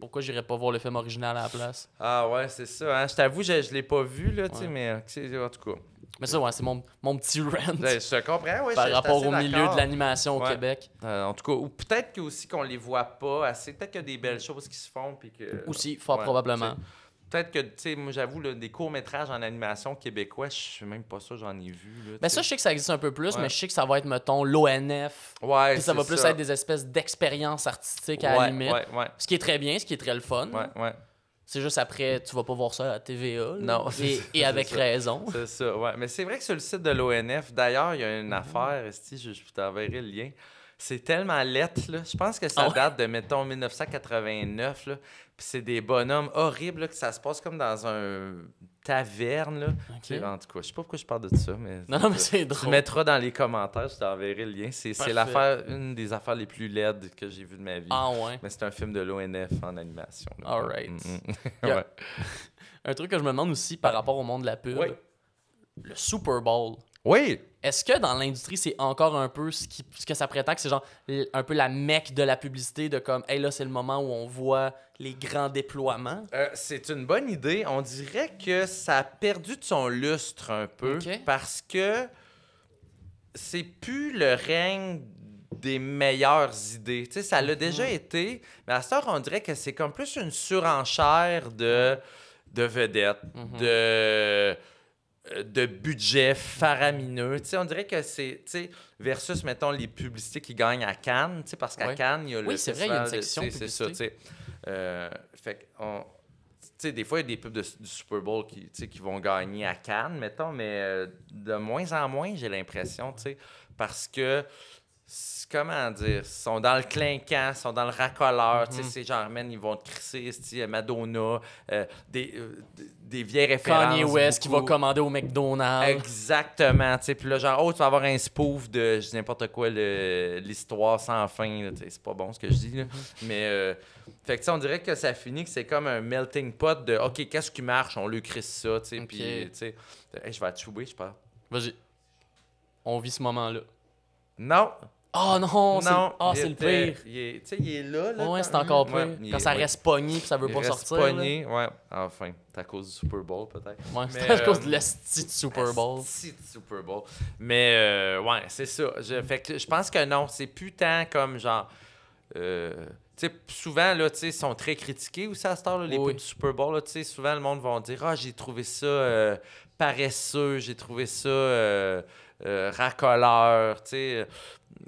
pourquoi j'irais pas voir le film original à la place? Ah ouais, c'est ça. Hein? Je t'avoue, je l'ai pas vu, là, tu sais, mais en tout cas. Mais ça, c'est mon petit rant. Je te comprends, oui. Par rapport au milieu de l'animation au Québec. En tout cas, ou peut-être aussi qu'on les voit pas assez. Peut-être qu'il y a des belles choses qui se font. Puis que, aussi, fort probablement. Peut-être que, tu sais, moi, j'avoue, là, des courts-métrages en animation québécois, je suis même pas sûr, j'en ai vu. Là, mais ça, je sais que ça existe un peu plus, mais je sais que ça va être, mettons, l'ONF. Ouais, puis ça va plus être des espèces d'expériences artistiques à la limite. Ce qui est très bien, ce qui est très le fun. C'est juste après, tu vas pas voir ça à la TVA. Non. Et avec raison. C'est ça, ouais. Mais c'est vrai que sur le site de l'ONF, d'ailleurs, il y a une affaire, je t'enverrai le lien. C'est tellement lettre, là. Je pense que ça date de, mettons, 1989, là. Puis c'est des bonhommes horribles, là, que ça se passe comme dans un taverne, là. Okay. En tout cas, je sais pas pourquoi je parle de ça, mais... Non, mais c'est drôle. Tu mettras dans les commentaires, je t'enverrai le lien. C'est l'affaire, une des affaires les plus laides que j'ai vues de ma vie. Ah ouais? Mais c'est un film de l'ONF en animation. Là. All right. Ouais. Un truc que je me demande aussi par rapport au monde de la pub, le Super Bowl. Oui! Est-ce que dans l'industrie, c'est encore un peu ce que ça prétend, que c'est genre un peu la mecque de la publicité, de comme, hey là, c'est le moment où on voit les grands déploiements? C'est une bonne idée. On dirait que ça a perdu de son lustre un peu parce que c'est plus le règne des meilleures idées. Tu sais, ça l'a déjà été, mais à cette heure, on dirait que c'est comme plus une surenchère de vedettes, de budget faramineux. Tu sais, on dirait que c'est, tu sais, versus, mettons, les publicités qui gagnent à Cannes, tu sais, parce qu'à Cannes, il y a le c'est vrai, il y a une section publicité. C'est ça, tu sais. Fait que, tu sais, des fois, il y a des pubs du Super Bowl qui vont gagner à Cannes, mettons, mais de moins en moins, j'ai l'impression, tu sais, parce que comment dire, ils sont dans le clinquant, ils sont dans le racoleur, tu sais, ces gens, man, ils vont te crisser, Madonna, des vieilles références. Kanye West qui va commander au McDonald's. Exactement, tu sais, puis là, genre, tu vas avoir un spoof de, je dis n'importe quoi, l'histoire sans fin, tu sais, c'est pas bon ce que je dis, là, mais, fait que, tu sais, on dirait que ça finit que c'est comme un melting pot de, OK, qu'est-ce qui marche, on lui crisse ça, tu sais, puis, tu sais, je vais chouber, je pense. Vas-y. On vit ce moment-là. Non. Oh non, c'est le pire. Tu sais, il est là. Ouais, c'est encore pire. Quand ça reste pogné puis ça veut pas sortir. Pogné, ouais. Enfin, c'est à cause du Super Bowl, peut-être. Ouais, c'est à cause de l'esti de Super Bowl. L'esti de Super Bowl. Mais, ouais, c'est ça. Fait que je pense que non, c'est plus tant comme genre... tu sais, souvent, là, tu sais, ils sont très critiqués aussi à cette heure, là, les pubs du Super Bowl. Tu sais, souvent, le monde va dire « Ah, j'ai trouvé ça paresseux, j'ai trouvé ça... racoleur, tu sais,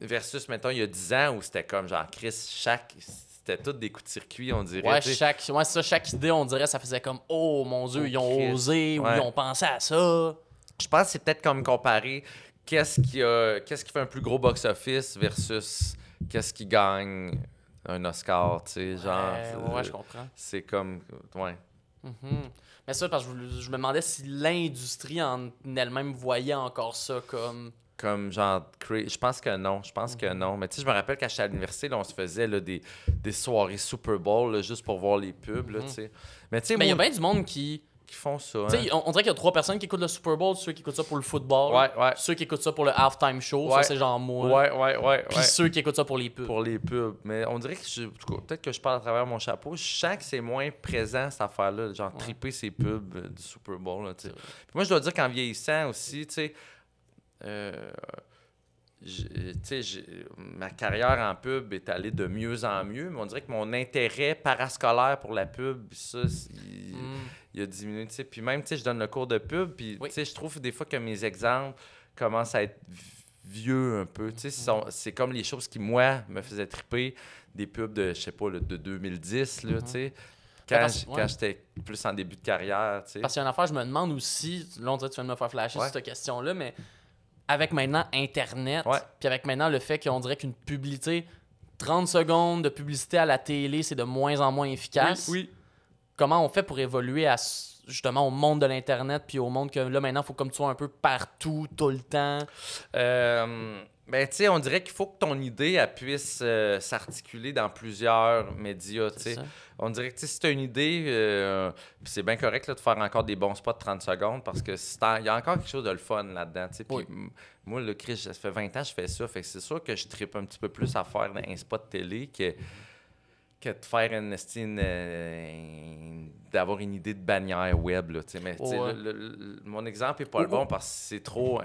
versus, mettons, il y a 10 ans où c'était comme genre Chris, c'était tous des coups de circuit, on dirait. Ouais, t'sais. chaque idée, on dirait, ça faisait comme oh mon Dieu, ils ont Christ. osé ou Ouais. ils ont pensé à ça. Je pense que c'est peut-être comme comparer qu'est-ce qui fait un plus gros box-office versus qu'est-ce qui gagne un Oscar, tu sais, genre. Ouais, je comprends. C'est comme, ouais. Mhm. Mais ça, parce que je me demandais si l'industrie en elle-même voyait encore ça comme. Genre, je pense que non. Je pense que non. Mais tu sais, je me rappelle quand j'étais à l'université, là, on se faisait là, des soirées Super Bowl là, juste pour voir les pubs, là, tu sais. Mais tu sais, Mais il y a moi, bien du monde qui. qui font ça. Tu Hein. sais, on dirait qu'il y a 3 personnes qui écoutent le Super Bowl, ceux qui écoutent ça pour le football, Ouais. ceux qui écoutent ça pour le halftime show, Ouais. ça c'est genre moi, Ouais. puis ceux qui écoutent ça pour les pubs. Pour les pubs. Mais on dirait que, en tout cas, peut-être que je parle à travers mon chapeau, je sens que c'est moins présent, cette affaire-là, genre triper ces pubs du Super Bowl. Là, tu sais. Puis moi, je dois dire qu'en vieillissant aussi, tu sais, ma carrière en pub est allée de mieux en mieux, mais on dirait que mon intérêt parascolaire pour la pub, ça, il a diminué. T'sais. Puis même, je donne le cours de pub, puis je trouve des fois que mes exemples commencent à être vieux un peu. C'est comme les choses qui, moi, me faisaient triper, des pubs de, je sais pas, là, de 2010, là, quand j'étais plus en début de carrière. T'sais. Parce qu'il y a une affaire, je me demande aussi, là on dirait que tu viens de me faire flasher sur cette question-là, mais avec maintenant Internet, puis avec maintenant le fait qu'on dirait qu'une publicité, 30 secondes de publicité à la télé, c'est de moins en moins efficace. Oui. Comment on fait pour évoluer justement au monde de l'Internet, puis au monde que là maintenant, il faut comme tu sois un peu partout, tout le temps? Ben, tu sais, on dirait qu'il faut que ton idée elle puisse s'articuler dans plusieurs médias, tu sais. On dirait que si tu as une idée, puis c'est bien correct là, de faire encore des bons spots de 30 secondes parce que il y a encore quelque chose de le fun là-dedans, tu sais. Puis moi, le Chris, ça fait 20 ans que je fais ça, fait que c'est sûr que je trippe un petit peu plus à faire un spot télé que de faire d'avoir une idée de bannière web, là, tu sais. Mais mon exemple est pas le bon parce que c'est trop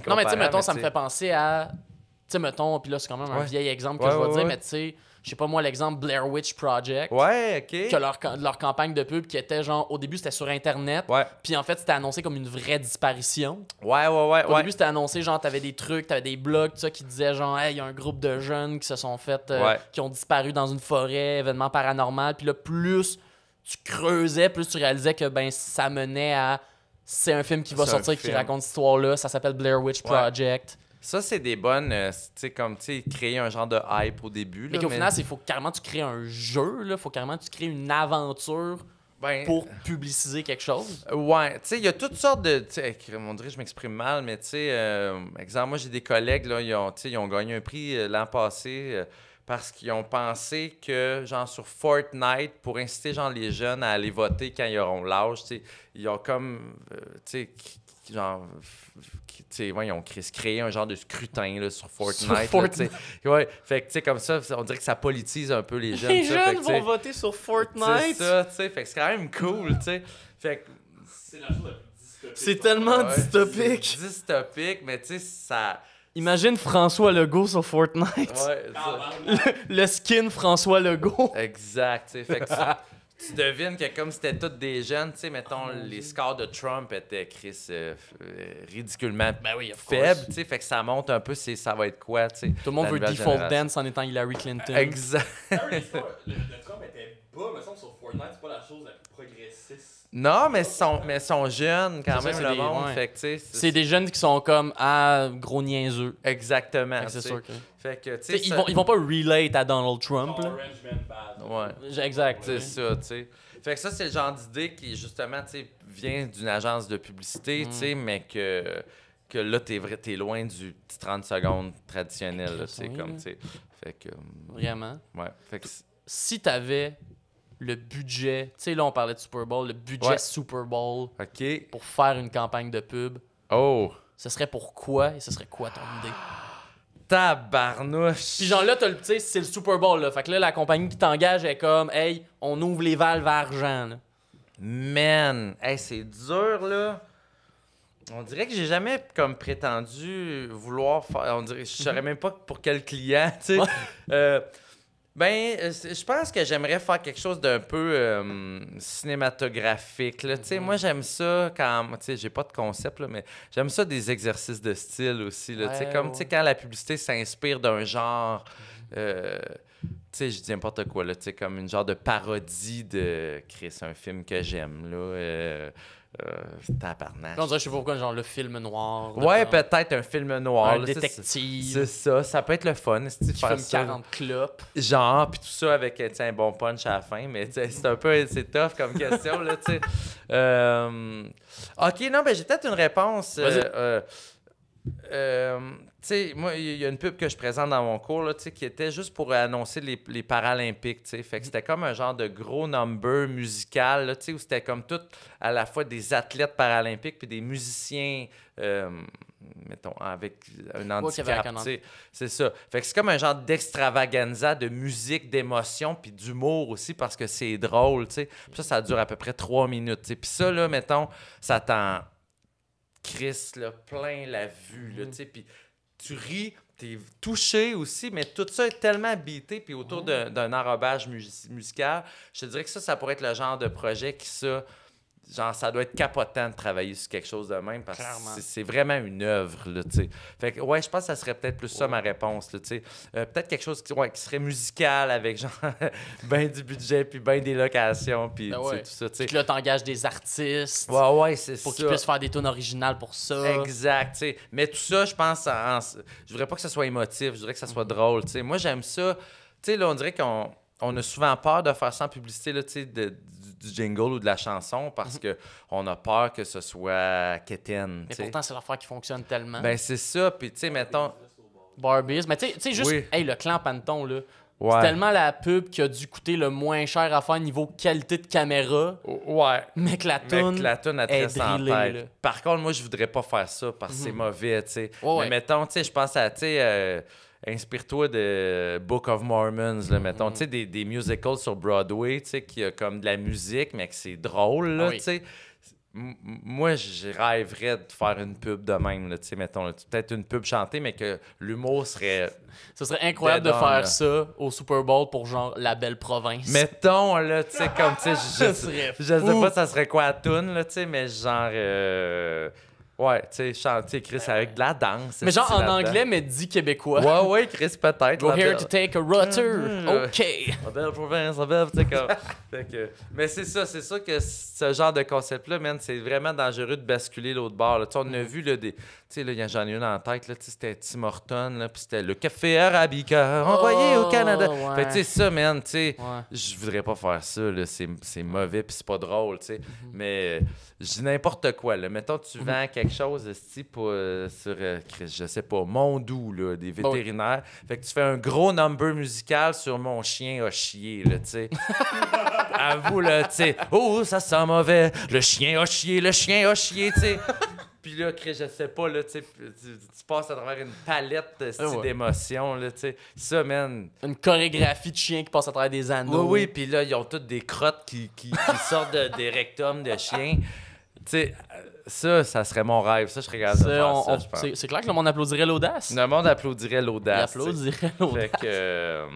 non, mais tu sais, mettons, ça me fait penser à... Tu sais, mettons, puis là, c'est quand même un vieil exemple que je vais dire, mais tu sais, je sais pas moi, l'exemple Blair Witch Project. Ouais, OK. Que leur campagne de pub qui était genre, au début, c'était sur Internet. Ouais. Puis en fait, c'était annoncé comme une vraie disparition. Ouais. Au début, c'était annoncé, genre, t'avais des trucs, t'avais des blogs, tout ça, qui disaient, genre, hey, il y a un groupe de jeunes qui se sont fait, qui ont disparu dans une forêt, événement paranormal. Puis là, plus tu creusais, plus tu réalisais que, ben, ça menait à. C'est un film qui va sortir qui raconte cette histoire-là. Ça s'appelle Blair Witch Project. Ça, c'est des bonnes, tu sais, comme, tu sais, créer un genre de hype au début. Mais qu'au final, il faut carrément tu crées un jeu, il faut carrément tu crées une aventure pour publiciser quelque chose. Ouais, tu sais, il y a toutes sortes de... On dirait que je m'exprime mal, mais tu sais, exemple, moi, j'ai des collègues, là, ils ont gagné un prix l'an passé parce qu'ils ont pensé que, genre, sur Fortnite, pour inciter, genre, les jeunes à aller voter quand ils auront l'âge, tu sais, ils ont comme, tu sais, genre... ils ont créé un genre de scrutin là, sur Fortnite. Là, fait que, tu sais, comme ça, on dirait que ça politise un peu les jeunes. Les jeunes vont voter sur Fortnite. C'est ça, tu sais. Fait que c'est quand même cool, tu sais. Fait que... C'est la chose la plus dystopique. C'est tellement dystopique. C'est dystopique, mais tu sais, ça... Imagine François Legault sur Fortnite. Ouais, le skin François Legault. Exact, tu sais. Fait que tu devines que comme c'était tous des jeunes, tu sais, mettons, les scores de Trump étaient, ridiculement faibles, tu sais, fait que ça monte un peu, ça va être quoi, tu sais. Tout le monde veut default dance en étant Hillary Clinton. Exact. Le Trump était bas, me semble, sur Fortnite, c'est pas la chose la plus progressiste. Non, mais ils sont jeunes quand même, le monde, ouais. fait que, tu sais... C'est des jeunes qui sont comme, gros niaiseux. Exactement, c'est sûr que... Fait que, tu sais... Ils vont pas relate à Donald Trump, là. Orange Man Bad. Ouais. Exact. C'est ça, tu sais. Fait que ça, c'est le genre d'idée qui, justement, tu sais, vient d'une agence de publicité, tu sais, mais que là, t'es loin du petit 30 secondes traditionnel, là, tu sais, comme, tu sais. Fait que... Vraiment. Ouais. Fait que... Si t'avais le budget, tu sais, là, on parlait de Super Bowl, le budget Super Bowl pour faire une campagne de pub, ce serait pour quoi et ce serait quoi ton idée? Tabarnouche! Puis genre là, tu sais, c'est le Super Bowl, là. Fait que là, la compagnie qui t'engage est comme, hey, on ouvre les valves à argent, là. Man! Hey, c'est dur, là. On dirait que j'ai jamais comme prétendu vouloir faire... On dirait, je saurais même pas pour quel client, tu sais. Ben, je pense que j'aimerais faire quelque chose d'un peu cinématographique. Là. Moi, j'aime ça quand... Tu sais, j'ai pas de concept, là, mais j'aime ça des exercices de style aussi. Là, comme quand la publicité s'inspire d'un genre... je dis n'importe quoi, là, comme une genre de parodie de Chris, un film que j'aime. Là, tabarnak. On dirait, je sais pas pourquoi, genre le film noir. Ouais, peut-être un film noir. Un là, détective. C'est ça, ça peut être le fun. Qui faire fume ça. 40 clopes. Genre, puis tout ça avec un bon punch à la fin, mais c'est un peu c'est tough comme question, là, tu sais. OK, non, ben j'ai peut-être une réponse. Tu sais, moi, il y a une pub que je présente dans mon cours là, qui était juste pour annoncer les Paralympiques. Fait que c'était comme un genre de gros number musical là, où c'était comme tout à la fois des athlètes paralympiques puis des musiciens, mettons, avec un handicap. C'est ça. Fait que c'est comme un genre d'extravaganza de musique, d'émotion puis d'humour aussi parce que c'est drôle. Puis ça dure à peu près 3 minutes. Puis ça, là, mettons, ça t'en crisse là, plein la vue. Puis tu ris, t'es touché aussi, mais tout ça est tellement beaté puis autour d'un enrobage musical. Je te dirais que ça pourrait être le genre de projet qui, genre, ça doit être capotant de travailler sur quelque chose de même parce que c'est vraiment une œuvre, là, tu sais. Fait que, ouais, je pense que ça serait peut-être plus ça ma réponse, là, tu sais. Peut-être quelque chose qui serait musical avec, genre, ben du budget puis ben des locations puis tout ça, tu sais. Puis là, t'engages des artistes. Ouais, c'est ça. Pour qu'ils puissent faire des tunes originales pour ça. Exact, tu sais. Mais tout ça, je pense, je voudrais pas que ça soit émotif, je voudrais que ça soit drôle, tu sais. Moi, j'aime ça. Tu sais, là, on dirait qu'on a souvent peur de faire ça en publicité, là, tu sais, du jingle ou de la chanson parce que on a peur que ce soit quétaine. Mais pourtant, c'est l'affaire qui fonctionne tellement. Ben, c'est ça. Puis, tu sais, mettons... Barbies. Mais tu sais, juste, le clan Panton, là. Ouais. C'est tellement la pub qui a dû coûter le moins cher à faire niveau qualité de caméra. Ouais. Mais que la toune a est très en drillée, tête. Par contre, moi, je voudrais pas faire ça parce que c'est mauvais, tu sais. Ouais, mais mettons, tu sais, je pense à, tu sais... inspire-toi de Book of Mormons, là, mettons. Tu sais, des musicals sur Broadway, tu sais, qui a comme de la musique, mais que c'est drôle, là, tu sais. Moi, je rêverais de faire une pub de même, là, tu sais, mettons. Peut-être une pub chantée, mais que l'humour serait... Ce serait incroyable de faire ça au Super Bowl pour, genre, la belle province. Mettons, là, tu sais, comme, tu sais, je sais pas ça serait quoi la toune, là, tu sais, mais genre... ouais, tu sais, chanter Chris avec de la danse. Mais genre en anglais, mais dit québécois. Ouais, Chris, peut-être. Go here to take a rudder. OK. La belle province, la belle, tu sais, comme. Mais c'est ça que ce genre de concept-là, man, c'est vraiment dangereux de basculer l'autre bord. Là. On a vu, là, des. Tu sais, là, j'en ai une en tête, là, c'était Tim Horton, là, puis c'était le café Arabica envoyé au Canada. Ouais. Fait tu sais, ça, man, tu sais, je voudrais pas faire ça, là, c'est mauvais, puis c'est pas drôle, tu sais. Mais je dis n'importe quoi, là. Mettons, tu vends quelque chose, sur, je sais pas, Mondou, là, des vétérinaires. Fait que tu fais un gros number musical sur Mon chien a chié, là, tu sais. Avoue, là, tu sais, oh, ça sent mauvais, le chien a chié, tu sais. Puis là, Chris, je sais pas, là, tu sais, tu passes à travers une palette d'émotions, là, tu sais. Ça, man. Une chorégraphie de chien qui passe à travers des anneaux. Oui, puis là, ils ont toutes des crottes qui sortent des rectums de chiens. Tu sais, ça serait mon rêve. Ça, je serais capable de faire ça, je pense. C'est clair que le monde applaudirait l'audace. Le monde applaudirait l'audace. Il applaudirait l'audace. Fait que,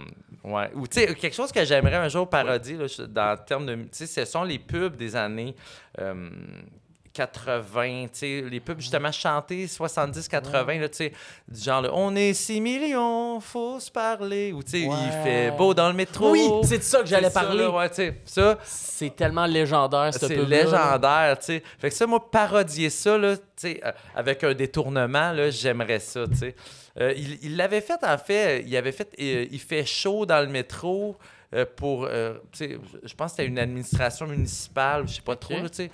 ouais. Ou, tu sais, quelque chose que j'aimerais un jour parodier, là, dans le terme de... Tu sais, ce sont les pubs des années... 80, tu sais, les pubs justement chantées 70-80, là, tu sais, du genre là, on est 6 millions, faut se parler, ou tu sais, il fait beau dans le métro. Oui, c'est de ça que j'allais parler. Ça, là, ouais, tu sais, ça. C'est tellement légendaire, cette pub-là. C'est légendaire, tu sais. Fait que ça, moi, parodier ça, là, tu sais, avec un détournement, là, j'aimerais ça, tu sais. Il l'avait fait, en fait, il fait chaud dans le métro pour, tu sais, je pense que c'était une administration municipale, je sais pas trop, là, tu sais,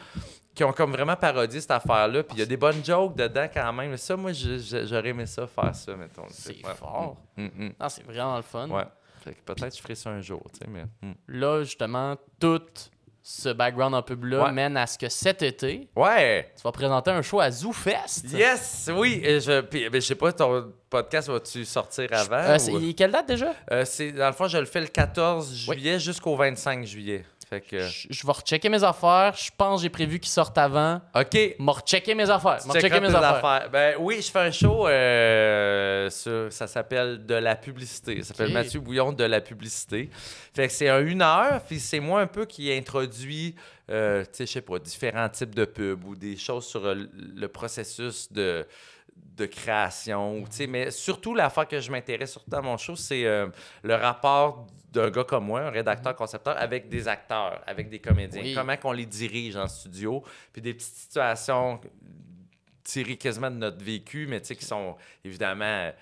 qui ont comme vraiment parodié cette affaire-là. Puis il y a des bonnes jokes dedans quand même. Ça, moi, j'aurais aimé ça, faire ça, mettons. C'est fort. Non, c'est vraiment le fun. Ouais. Fait que peut-être je ferai ça un jour, tu sais, mais... Là, justement, tout ce background en pub-là mène à ce que cet été, tu vas présenter un show à ZooFest. Yes! Oui! Je sais pas, ton podcast va-tu sortir avant? Quelle date déjà? Dans le fond, je le fais le 14 juillet jusqu'au 25 juillet. Fait que... Je vais rechecker mes affaires. Je pense que j'ai prévu qu'ils sortent avant. OK. M'a rechecké mes affaires. Ben oui, je fais un show ça s'appelle De la publicité. Ça s'appelle Mathieu Bouillon de la publicité. Fait que c'est un 1 heure, puis c'est moi un peu qui introduit, tu sais, je sais pas, différents types de pubs ou des choses sur le processus de création. Mais surtout, l'affaire que je m'intéresse surtout dans mon show, c'est le rapport d'un gars comme moi, un rédacteur-concepteur, avec des acteurs, avec des comédiens. Oui. Comment qu'on les dirige en studio, puis des petites situations tirées quasiment de notre vécu, mais qui sont évidemment...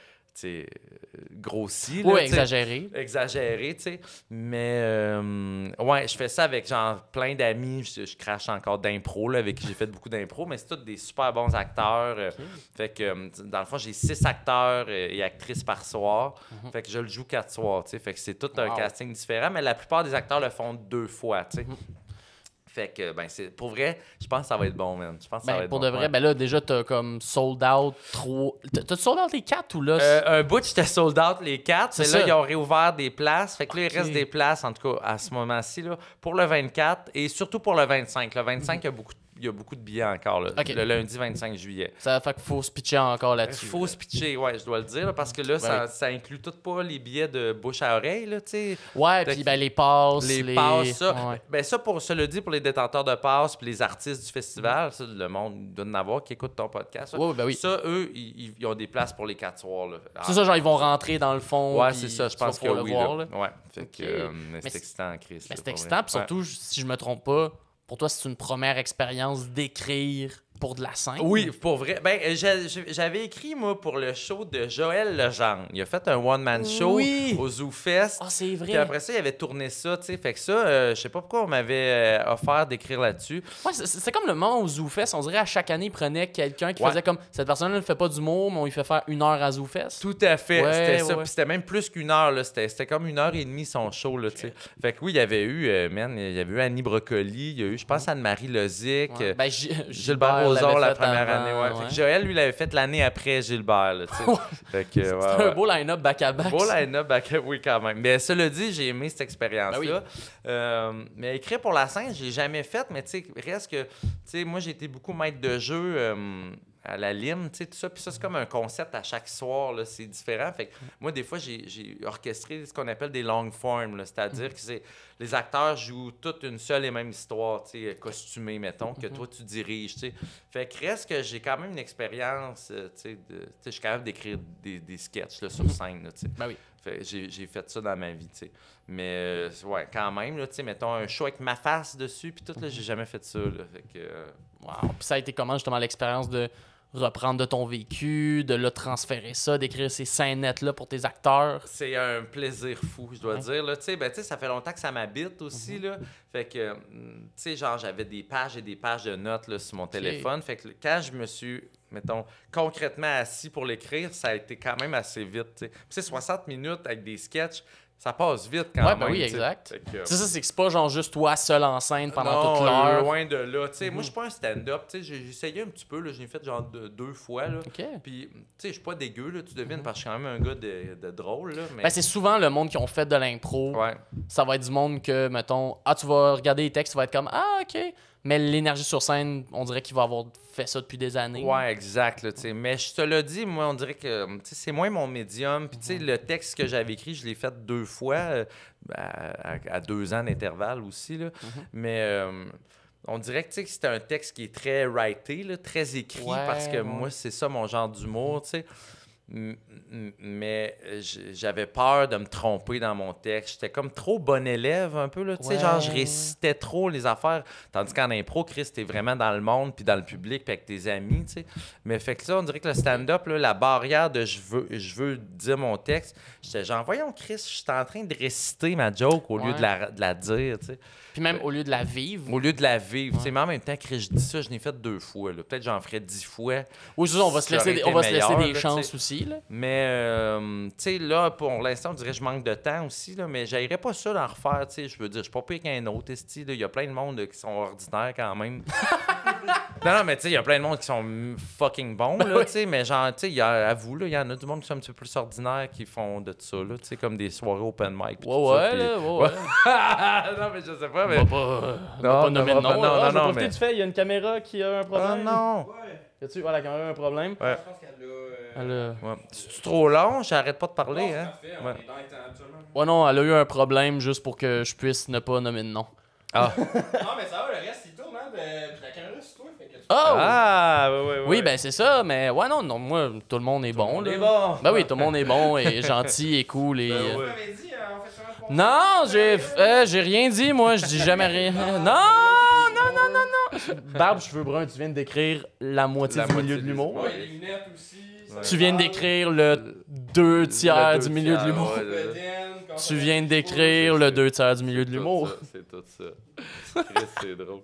grossi. Oui, exagéré. Exagéré, tu sais. Mais, ouais, je fais ça avec genre plein d'amis. Je crache encore d'impro, là, avec qui j'ai fait beaucoup d'impro, mais c'est tous des super bons acteurs. Fait que, dans le fond, j'ai 6 acteurs et actrices par soir. Fait que je le joue 4 soirs, tu sais. Fait que c'est tout un casting différent, mais la plupart des acteurs le font 2 fois, tu sais. Fait que, ben, c'est pour vrai, je pense que ça va être bon, man. Je pense que ça va être pour bon, de vrai, ouais. ben là, déjà, t'as comme sold out trop. T'as-tu sold out les 4 ou là? Un bout, j'étais sold out les 4. Mais là, ils ont réouvert des places. Fait que là, il reste des places, en tout cas, à ce moment-ci, là, pour le 24 et surtout pour le 25. Le 25, il y a beaucoup de billets encore, là, le lundi 25 juillet. Ça fait qu'il faut se pitcher encore là-dessus. Il faut se pitcher, ouais, je dois le dire, là, parce que là, ça inclut tout pas les billets de bouche à oreille, là, tu sais. Ouais, puis ben, les passes. Les passes, ça. Ouais. Ben, ça, pour se le dire, pour les détenteurs de passes puis les artistes du festival, ça, le monde doit en avoir qui écoute ton podcast. Ouais, ben oui. Ça, eux, ils ont des places pour les 4 soirs, là. C'est ça, genre, ils vont rentrer dans le fond. Ouais, c'est ça, je pense que oui. Voir, là. Ouais, fait que c'est excitant, Chris. Mais c'est excitant, puis surtout, si je me trompe pas, pour toi, c'est une première expérience d'écrire pour de la scène. Oui, pour vrai. Ben, j'avais écrit, moi, pour le show de Joël Legendre. Il a fait un one-man show au Zoo Fest. Ah, c'est vrai. Puis après ça, il avait tourné ça, tu sais. Fait que ça, je sais pas pourquoi on m'avait offert d'écrire là-dessus. Ouais, c'est comme le moment au ZooFest. On dirait à chaque année, il prenait quelqu'un qui faisait comme cette personne-là ne fait pas d'humour, mais on lui fait faire 1 heure à ZooFest. Tout à fait. Ouais, c'était ça. ouais. Puis c'était même plus qu'1 heure, là. C'était comme 1h30 son show, là, tu sais. Fait que oui, il y avait eu, il y avait eu Annie Brocoli, il y a eu, je pense, Anne-Marie Lozic, Ben, Gilbert Rozon la première année. Ouais. Ouais. Fait que Joël, lui, l'avait fait l'année après Gilbert, là, tu sais. Fait que, C'était un beau line-up back-à-back. Beau line-up, oui, quand même. Mais cela dit, j'ai aimé cette expérience-là. Ben oui. Mais écrire pour la scène, j'ai jamais fait, mais tu sais, reste que, tu sais, moi, j'ai été beaucoup maître de jeu à la lime, tu sais, tout ça. Puis ça, c'est comme un concept à chaque soir, là, c'est différent. Fait que moi, des fois, j'ai orchestré ce qu'on appelle des long forms, là, c'est-à-dire que les acteurs jouent toute une seule et même histoire, tu sais, costumée, mettons, que toi, tu diriges, tu sais. Fait que reste que j'ai quand même une expérience, tu sais, je suis capable d'écrire des sketchs, là, sur scène, là, tu sais. Ben oui. Fait, j'ai fait ça dans ma vie, tu sais. Mais, ouais, quand même, là, tu sais, mettons un show avec ma face dessus, puis tout, là, j'ai jamais fait ça, là. Fait que... Wow. Puis ça a été comment, justement, l'expérience de reprendre de ton vécu, de le transférer ça, d'écrire ces scènettes-là pour tes acteurs? C'est un plaisir fou, je dois dire. Là. Tu sais, ça fait longtemps que ça m'habite aussi. Là. Fait que, tu sais, genre, j'avais des pages et des pages de notes là, sur mon téléphone. Fait que quand je me suis, mettons, concrètement assis pour l'écrire, ça a été quand même assez vite. Tu sais, 60 minutes avec des sketchs, ça passe vite quand même. Ben oui, t'sais. exact. Que, c'est ça, c'est que c'est pas genre juste toi seul en scène pendant non, toute l'heure. loin de là. Tu sais, moi, je suis pas un stand-up. Tu sais, j'ai essayé un petit peu. Là, j'ai fait genre 2 fois. Là. OK. Puis, tu sais, je suis pas dégueu, là, tu devines, parce que je suis quand même un gars de drôle. Là, mais... Ben, c'est souvent le monde qui ont fait de l'impro. Ouais. Ça va être du monde que, mettons, tu vas regarder les textes, tu vas être comme, OK. Mais l'énergie sur scène, on dirait qu'il va avoir fait ça depuis des années. Ouais, exact. Là, mais je te l'ai dit, moi, on dirait que c'est moins mon médium. Puis, tu sais, le texte que j'avais écrit, je l'ai fait 2 fois, à 2 ans d'intervalle aussi. Là. Mais on dirait que c'était un texte qui est très writé, là, très écrit, parce que moi, c'est ça mon genre d'humour, tu sais. Mais j'avais peur de me tromper dans mon texte. J'étais comme trop bon élève un peu, là, tu sais, genre je récitais trop les affaires. Tandis qu'en impro, Chris, t'es vraiment dans le monde, puis dans le public, puis avec tes amis, tu sais. Mais fait que ça, on dirait que le stand-up, là, la barrière de je veux dire mon texte, j'étais genre, voyons, Chris, je suis en train de réciter ma joke au lieu de la dire, tu sais. Puis même au lieu de la vivre. Au lieu de la vivre. Tu sais, mais en même temps, que je dis ça, je l'ai fait 2 fois. Là. Peut-être j'en ferais 10 fois. Oui, on va se laisser des chances t'sais. aussi. Là. Mais, tu sais, là, pour l'instant, on dirait que je manque de temps aussi. Là, mais j'aimerais pas ça d'en refaire. Tu sais, je veux dire, je suis pas pire qu'un autre. Il y a plein de monde qui sont ordinaires quand même. Non, mais tu sais, il y a plein de monde qui sont fucking bons, là, tu sais, mais genre, tu sais, avoue, là, il y en a du monde qui sont un petit peu plus ordinaires qui font de ça, là, tu sais, comme des soirées open mic. Pis tout ça, pis... ouais. Non, mais je sais pas, mais... On va pas nommer de nom. Non, mais... Tu fais, il y a une caméra qui a un problème. non. Y-tu, la caméra a un problème? Ouais. Je pense qu'elle a... Ouais. C'est trop long, j'arrête pas de parler, Non, hein. parfait, on est dans les temps, absolument. Ouais, non, elle a eu un problème juste pour que je puisse ne pas nommer de nom. Ah. Non, mais ça va, le reste, il tourne, hein. Puis la caméra, c'est toi, fait que tu... Oh! Ah, ouais. Oui, ben c'est ça, mais ouais, non, moi, tout le monde est bon, là. bon. Ben oui, tout le monde est bon et gentil et cool et... Vous m'avez dit, on fait ça pour... Non, j'ai rien dit, moi, je dis jamais rien. Non! Barbe, cheveux bruns, tu viens de décrire la moitié du milieu de l'humour. Ouais, il y a les lunettes aussi. Tu viens de décrire le 2 tiers du milieu de l'humour. Ouais, Tu viens de décrire le 2 tiers du milieu de l'humour. C'est tout ça. Chris, c'est drôle.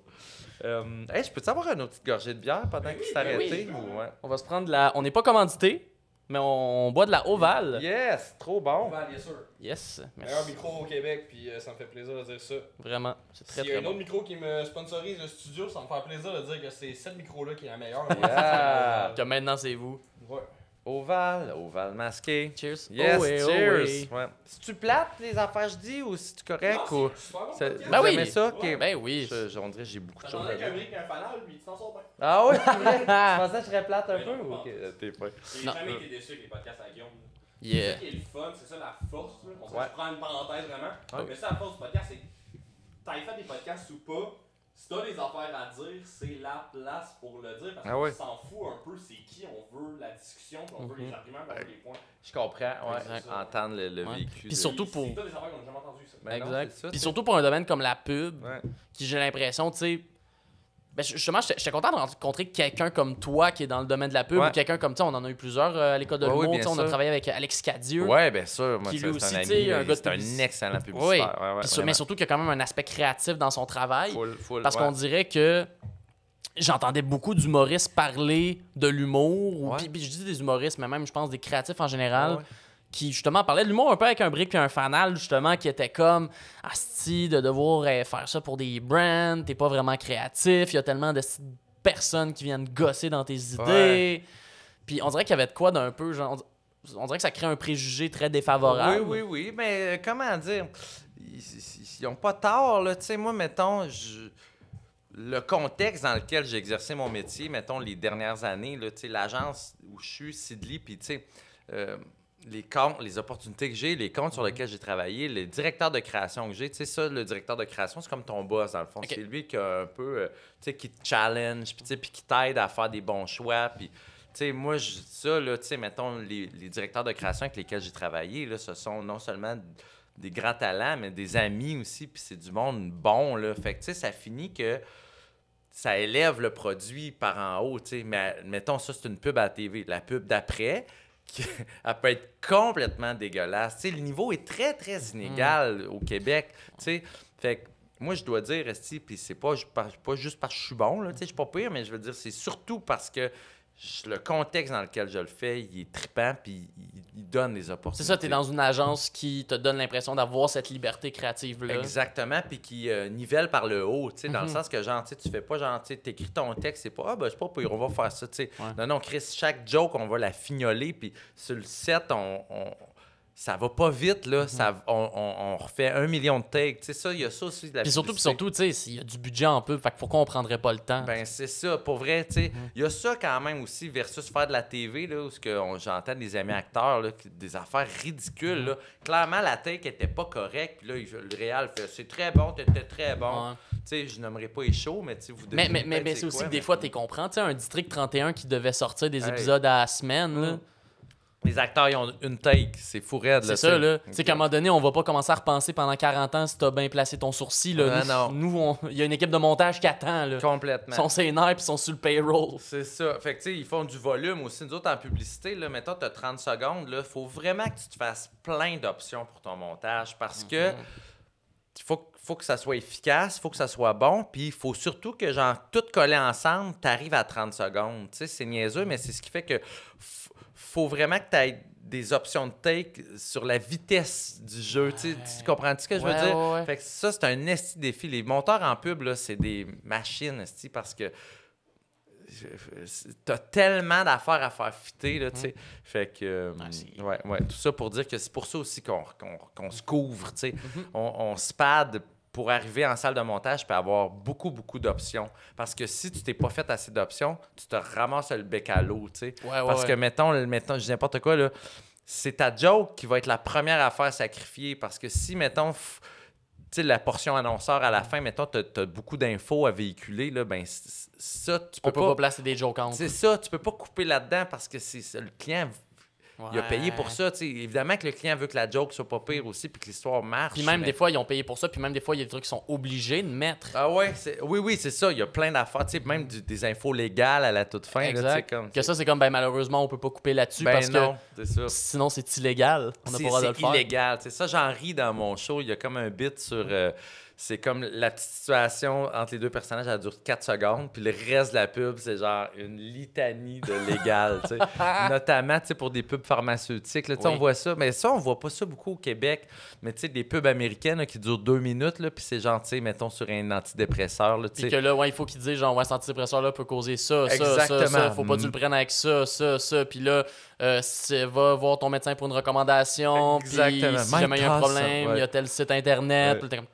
Hey, je peux-tu avoir une autre petite gorgée de bière pendant qu'il s'est arrêté? Ou... Ouais. On va se prendre de la... On n'est pas commandité, mais on boit de la Oval. Yes, trop bon. Bien sûr. Yes, Meilleur merci. micro au Québec, puis ça me fait plaisir de dire ça. Vraiment, c'est très S'il y a très un autre bon. micro qui me sponsorise le studio, ça me fait plaisir de dire que c'est cette micro-là qui est la meilleure. Yeah. Que maintenant, c'est vous. Ouais. Oval masqué. Cheers. Yes, Oh oui, oh cheers. oui. Ouais. Si-tu plates les affaires que je dis ou si tu correct ou... Ben oui. Vous aimez ça? Ok. Ben oui. On dirait que j'ai beaucoup de Ça choses t'en à a qu'un dire. brick et un fanal, puis tu t'en sors bien. Ah ouais, c'est vrai? Tu pensais que je serais plate un Mais peu? non, Ou... pas. Ok, t'es pas... J'ai Non. jamais été déçu avec les podcasts à Guillaume. C'est Yeah. ça qui est le fun, c'est ça la force. Là. On Ouais. se prend une parenthèse vraiment. Ouais. Mais ça, la force du podcast, c'est t'as fait des podcasts ou pas, si t'as des affaires à dire, c'est la place pour le dire. Parce Ah qu'on ouais. s'en fout un peu, c'est qui on veut, la discussion, puis on veut les arguments, puis on veut les points. Je comprends, ouais. Exact. Entendre le Ouais. vécu. Puis de- surtout pour- C'est pas des affaires qu'on n'a jamais entendues, ça. Ben non, Exact. c'est ça, Puis c'est- surtout pour un domaine comme la pub, Ouais. qui j'ai l'impression, tu sais. Ben justement, j'étais content de rencontrer quelqu'un comme toi qui est dans le domaine de la pub, Ouais. ou quelqu'un comme toi, on en a eu plusieurs à l'école de Ouais, oui, l'humour. bien Tu sais, on a sûr. travaillé avec Alex Cadieux. Ouais, bien sûr. Moi, Qui c'est lui aussi, un tu sais, ami. un gars de C'est un publicité. excellent Oui. publicitaire. Ouais, Puis vraiment. mais surtout qu'il y a quand même un aspect créatif dans son travail. Full, Parce ouais. qu'on dirait que j'entendais beaucoup d'humoristes parler de l'humour, ou Ouais. puis je dis des humoristes, mais même je pense des créatifs en général, Ouais. qui justement parlaient de l'humour un peu avec un brick puis un fanal, justement, qui était comme asti de devoir faire ça pour des brands, t'es pas vraiment créatif, il y a tellement de personnes qui viennent gosser dans tes idées. Ouais. Puis on dirait qu'il y avait de quoi d'un peu, genre, on dirait que ça crée un préjugé très défavorable. Oui, mais comment dire? Ils ont pas tort, là. Tu sais, moi, mettons, le contexte dans lequel j'ai exercé mon métier, mettons, les dernières années, là, tu sais, l'agence où je suis, Sidley, puis tu sais, les comptes, les opportunités que j'ai, les comptes sur lesquels j'ai travaillé, les directeurs de création que j'ai, tu sais, ça, le directeur de création, c'est comme ton boss, dans le fond. Ok. C'est lui qui a un peu, tu sais, qui te challenge, puis tu sais, puis qui t'aide à faire des bons choix, puis... Tu sais, moi, ça, là, tu sais, mettons, les directeurs de création avec lesquels j'ai travaillé, là, ce sont non seulement des grands talents, mais des amis aussi, puis c'est du monde bon, là. Fait que, tu sais, ça finit que ça élève le produit par en haut, tu sais. Mais, mettons, ça, c'est une pub à la TV. La pub d'après, elle peut être complètement dégueulasse. Tu sais, le niveau est très, très inégal au Québec, tu sais. Fait que, moi, je dois dire, Esti, puis c'est pas juste parce que je suis bon, là, tu sais, je suis pas pire, mais je veux dire, c'est surtout parce que le contexte dans lequel je le fais, il est trippant, puis il donne des opportunités. C'est ça, t'es dans une agence qui te donne l'impression d'avoir cette liberté créative-là. Exactement, puis qui nivelle par le haut, tu sais, dans le sens que, genre, tu sais, tu fais pas, genre, tu sais, t'écris ton texte, c'est pas, ah, ben, c'est pas pire, on va faire ça, tu sais. Ouais. Non, Chris, chaque joke, on va la fignoler, puis sur le set, ça va pas vite, là, on refait 1 million de takes, tu sais, ça, il y a ça aussi de la Puis surtout, publicité. tu sais, s'il y a du budget en pub, fait que pourquoi on prendrait pas le temps? Ben, c'est ça. Pour vrai, tu sais, il y a ça quand même aussi versus faire de la TV, là, où j'entends des amis acteurs, là, des affaires ridicules, là. Clairement, la take était pas correcte. Puis là, le réal fait « C'est très bon, t'étais très bon. Ouais. Tu sais, je nommerai pas les shows, mais tu sais, vous Mais, devinez peut-être c'est aussi quoi, que des mais- fois, tu comprends. Tu sais, un District 31 qui devait sortir des Hey. épisodes à la semaine, là. Les acteurs, ils ont une take. C'est fou raide, là. C'est ça, là. Tu sais Ok. qu'à un moment donné, on va pas commencer à repenser pendant 40 ans si t'as bien placé ton sourcil, là. Non, Nous, il y a une équipe de montage qui attend, là. Complètement. Ils sont sénères puis ils sont sur le payroll. C'est ça. Fait que, tu sais, ils font du volume aussi. Nous autres, en publicité, là, mettons, tu as 30 secondes, il faut vraiment que tu te fasses plein d'options pour ton montage parce que il faut que ça soit efficace, il faut que ça soit bon, puis il faut surtout que, genre, tout collé ensemble, tu arrives à 30 secondes. Tu sais, c'est niaiseux, mais c'est ce qui fait que faut vraiment que tu aies des options de take sur la vitesse du jeu. Tu comprends ce que je veux Ouais, dire? ouais. Fait que ça, c'est un esti défi. Les monteurs en pub, là, c'est des machines, esti, parce que t'as tellement d'affaires à faire fitter, là, tu sais. Fait que, tout ça pour dire que c'est pour ça aussi qu'on se couvre, tu sais. On se pad pour arriver en salle de montage puis avoir beaucoup, beaucoup d'options. Parce que si tu t'es pas fait assez d'options, tu te ramasses le bec à l'eau, tu sais. Parce que, mettons, je dis n'importe quoi, là, c'est ta joke qui va être la première à faire sacrifier. Parce que si, mettons, tu sais, la portion annonceur à la fin, mettons, t'as beaucoup d'infos à véhiculer, là, ben ça, tu peux pas placer des jokes entre. C'est ça, tu peux pas couper là-dedans parce que le client... Il a payé pour ça. T'sais. Évidemment que le client veut que la joke soit pas pire aussi puis que l'histoire marche. Puis même des fois, ils ont payé pour ça. Puis même des fois, il y a des trucs qu'ils sont obligés de mettre. Ah ouais, oui, c'est ça. Il y a plein d'affaires. Même des infos légales à la toute fin. Exact. Là, que ça, c'est comme, malheureusement, on peut pas couper là-dessus parce non, que c'est ça. sinon, c'est illégal. On n'a pas le droit de le faire. C'est illégal. T'sais, ça, j'en ris dans mon show. Il y a comme un bit sur... c'est comme la petite situation entre les deux personnages, elle dure 4 secondes, puis le reste de la pub, c'est genre une litanie de légal, tu sais. Notamment, tu sais, pour des pubs pharmaceutiques, là, on voit ça. Mais ça, on voit pas ça beaucoup au Québec. Mais tu sais, des pubs américaines là, qui durent 2 minutes, là, puis c'est genre, tu sais, mettons, sur un antidépresseur, là, tu sais. Puis que là, il faut qu'ils disent, genre, cet antidépresseur-là peut causer ça. Faut pas que tu le prennes avec ça. Puis là, va voir ton médecin pour une recommandation. Puis si jamais il y a un problème, il y a tel site internet. Puis t'es comme,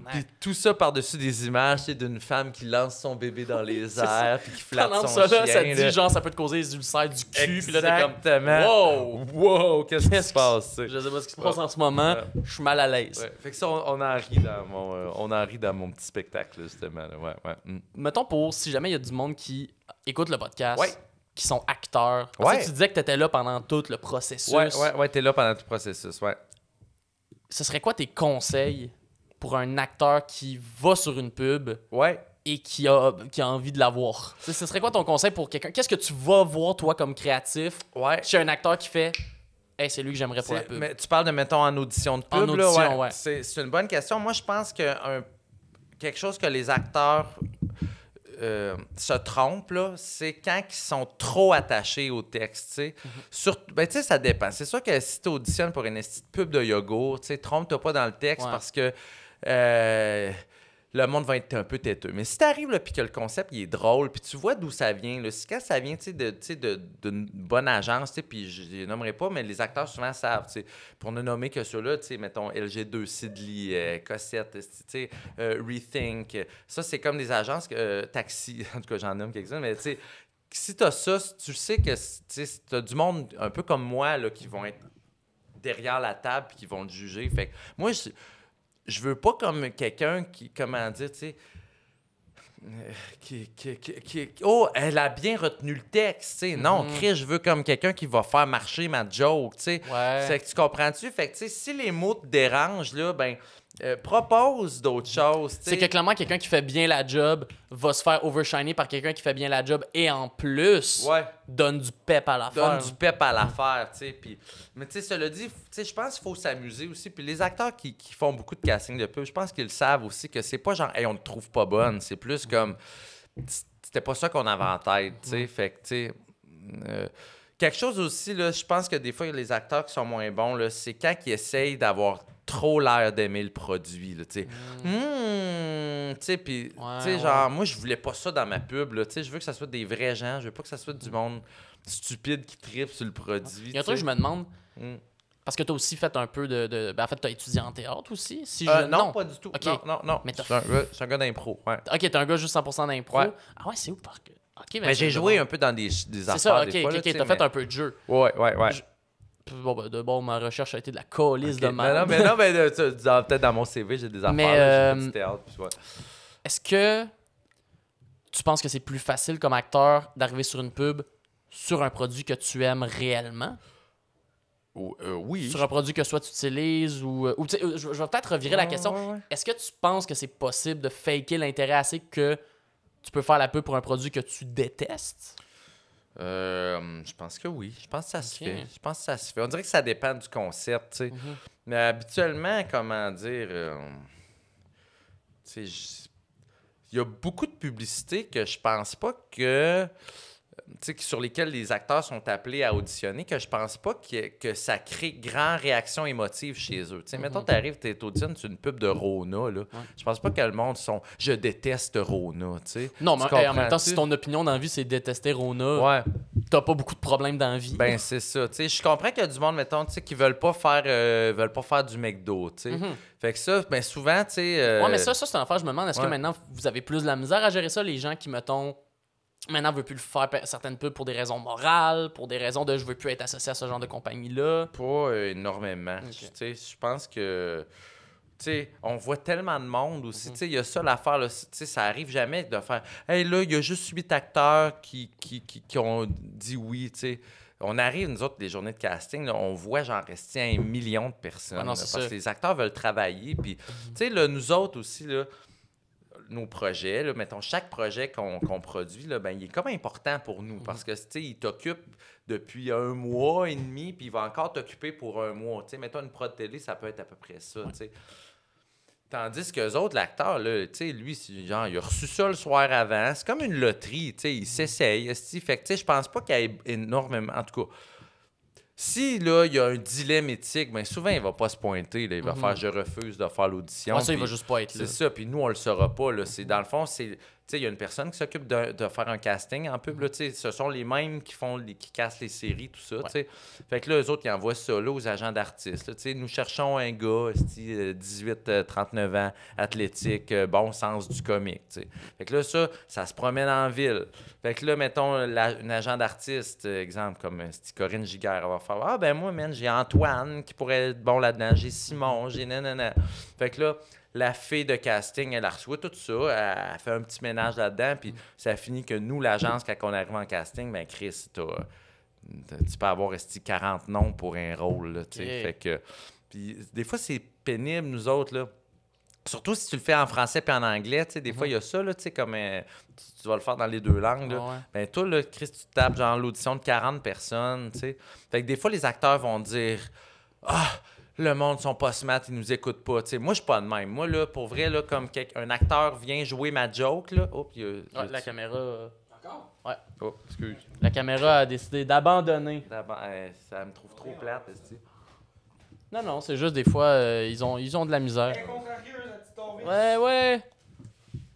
puis tout ça par-dessus des images d'une femme qui lance son bébé dans les airs puis qui flatte pendant son chien. Ça là. dit, genre, ça peut te causer des ulcères du cul. Puis là, t'es comme, wow, qu'est-ce qui se passe? Je sais pas ce qui se passe en ce moment. Je suis mal à l'aise. Ouais. Fait que ça, on en rit dans mon petit spectacle, là, justement. Là. Mettons si jamais il y a du monde qui écoute le podcast, qui sont acteurs. Tu disais que t'étais là pendant tout le processus. Ouais, t'es là pendant tout le processus, Ce serait quoi tes conseils pour un acteur qui va sur une pub et qui a envie de la voir? Ce serait quoi ton conseil pour quelqu'un? Qu'est-ce que tu vas voir, toi, comme créatif, chez un acteur qui fait « Hey, c'est lui que j'aimerais pour la pub ». Mais tu parles de, mettons, en audition de pub, en audition, là? C'est une bonne question. Moi, je pense que quelque chose que les acteurs se trompent, là, c'est quand ils sont trop attachés au texte, tu sais. Tu sais, ça dépend. C'est sûr que si tu auditionnes pour une pub de yogourt, tu sais, trompe-toi pas dans le texte parce que le monde va être un peu têteux. Mais si t'arrives là puis que le concept il est drôle, puis tu vois d'où ça vient, là, quand ça vient d'une bonne agence, puis je les nommerai pas, mais les acteurs souvent savent, pour ne nommer que ceux-là, mettons LG2, Sidley, Cossette, Rethink, ça c'est comme des agences, Taxi, en tout cas j'en nomme quelques-uns, mais si t'as ça, tu sais que t'as du monde un peu comme moi là, qui vont être derrière la table puis qui vont te juger. Fait que moi, je veux pas comme quelqu'un qui, comment dire, tu sais, elle a bien retenu le texte, tu sais. Non, Chris, je veux comme quelqu'un qui va faire marcher ma joke, tu sais. Fait que tu comprends-tu? Fait que, tu sais, si les mots te dérangent, là, ben, propose d'autres choses, tu sais. C'est que clairement, quelqu'un qui fait bien la job va se faire overshiner par quelqu'un qui fait bien la job et en plus donne du pep à l'affaire. Donne du pep à l'affaire, tu sais. Mais tu sais, cela dit, tu sais, je pense qu'il faut s'amuser aussi. Puis les acteurs qui font beaucoup de casting de pub, je pense qu'ils savent aussi que c'est pas genre, hey, on te trouve pas bonne. C'est plus comme, c'était pas ça qu'on avait en tête, tu sais. Fait que, tu sais, quelque chose aussi, là, je pense que des fois, les acteurs qui sont moins bons, là, c'est quand ils essayent d'avoir trop l'air d'aimer le produit, là, tu sais. Tu sais, puis, tu sais, genre, moi, je voulais pas ça dans ma pub, là, tu sais, je veux que ça soit des vrais gens, je veux pas que ça soit du monde stupide qui tripe sur le produit. Il y a un truc que je me demande, parce que t'as aussi fait un peu en fait, t'as étudié en théâtre aussi? Non, pas du tout. Okay. Non. Mais c'est un gars d'impro, OK, t'es un gars juste 100% d'impro. Ouais. Ah ouais, c'est où? Parce que... Okay, mais j'ai joué un peu dans des affaires, ça, des fois. OK, t'as fait un peu de jeu. Ouais. Bon, ma recherche a été de la calice de merde. Non, mais peut-être dans mon CV, j'ai des affaires, j'ai fait du théâtre. Puis Est-ce que tu penses que c'est plus facile comme acteur d'arriver sur une pub sur un produit que tu aimes réellement? Oui. Sur un produit que soit tu utilises ou je vais peut-être revirer la question. Ouais. Est-ce que tu penses que c'est possible de faker l'intérêt assez que tu peux faire la pub pour un produit que tu détestes? Je pense que oui. Je pense que ça se fait. On dirait que ça dépend du concept, tu sais. Mais habituellement, comment dire... il y a beaucoup de publicité que je pense pas que sur lesquels les acteurs sont appelés à auditionner, que je pense pas que ça crée grand réaction émotive chez eux. Mettons, t'arrives, t'es auditionnes sur une pub de Rona, là. Je pense pas que le monde sont « je déteste Rona », Non, mais en même temps, si ton opinion dans la vie, c'est détester Rona, t'as pas beaucoup de problèmes dans la vie. Ben, c'est ça. Je comprends qu'il y a du monde, mettons, qui veulent pas faire du McDo, Fait que ça, ben souvent, Ouais, mais ça, c'est une affaire, je me demande, est-ce que maintenant, vous avez plus de la misère à gérer ça, les gens qui, mettons... Maintenant, ne veut plus le faire certaines pubs pour des raisons morales, pour des raisons de je veux plus être associé à ce genre de compagnie-là. Pas énormément. Okay. Je pense que on voit tellement de monde aussi. Il y a ça l'affaire, là, ça arrive jamais de faire hey, là, il y a juste 8 acteurs qui ont dit oui. T'sais. On arrive, nous autres, des journées de casting, là, on voit genre rester 1 million de personnes. Ah non, parce que les acteurs veulent travailler. Puis, nous autres aussi, là, nos projets, là, mettons, chaque projet qu'on produit, là, ben, il est comme important pour nous parce que, il t'occupe depuis 1 mois et demi, puis il va encore t'occuper pour 1 mois. Mettons, une prod télé, ça peut être à peu près ça. Tandis qu'eux autres, l'acteur, là, lui, genre, il a reçu ça le soir avant. C'est comme une loterie, il s'essaye. Fait que, je pense pas qu'il y ait énormément... En tout cas, si, là, il y a un dilemme éthique, bien souvent, il va pas se pointer. Là. Il va faire « je refuse de faire l'audition ». Ça, il va juste pas être là. C'est ça, puis nous, on le saura pas. Là. Dans le fond, il y a une personne qui s'occupe de faire un casting en pub. Là, ce sont les mêmes qui cassent les séries, tout ça. Fait que là, eux autres, ils envoient ça là, aux agents d'artistes. Là, nous cherchons un gars, 18-39 ans, athlétique, bon sens du comique. T'sais. Fait que là, ça se promène en ville. Fait que là, mettons, un agent d'artiste, exemple, comme Corinne Giguère, elle va faire « Ah, ben moi, man, j'ai Antoine qui pourrait être bon là-dedans, j'ai Simon, j'ai nanana. » Fait que là, la fille de casting, elle a reçu tout ça, elle fait un petit ménage là-dedans, puis ça finit que nous, l'agence, quand on arrive en casting, ben Chris, tu peux avoir 40 noms pour un rôle, là, fait que... Puis des fois, c'est pénible, nous autres, là. Surtout si tu le fais en français puis en anglais, des fois, il y a ça, là, comme tu vas le faire dans les 2 langues, là. Ben toi, là, Chris, tu tapes genre l'audition de 40 personnes, Fait que des fois, les acteurs vont dire « Ah! » Le monde sont pas smart, ils nous écoutent pas. T'sais, moi, je suis pas de même. Moi, là, pour vrai, là, comme un acteur vient jouer ma joke, là. Oh, la caméra. Encore? Ouais. Oh, excuse. La caméra a décidé d'abandonner. Ça me trouve trop plate, est-ce que... Non, c'est juste des fois, ils ont de la misère. Ouais.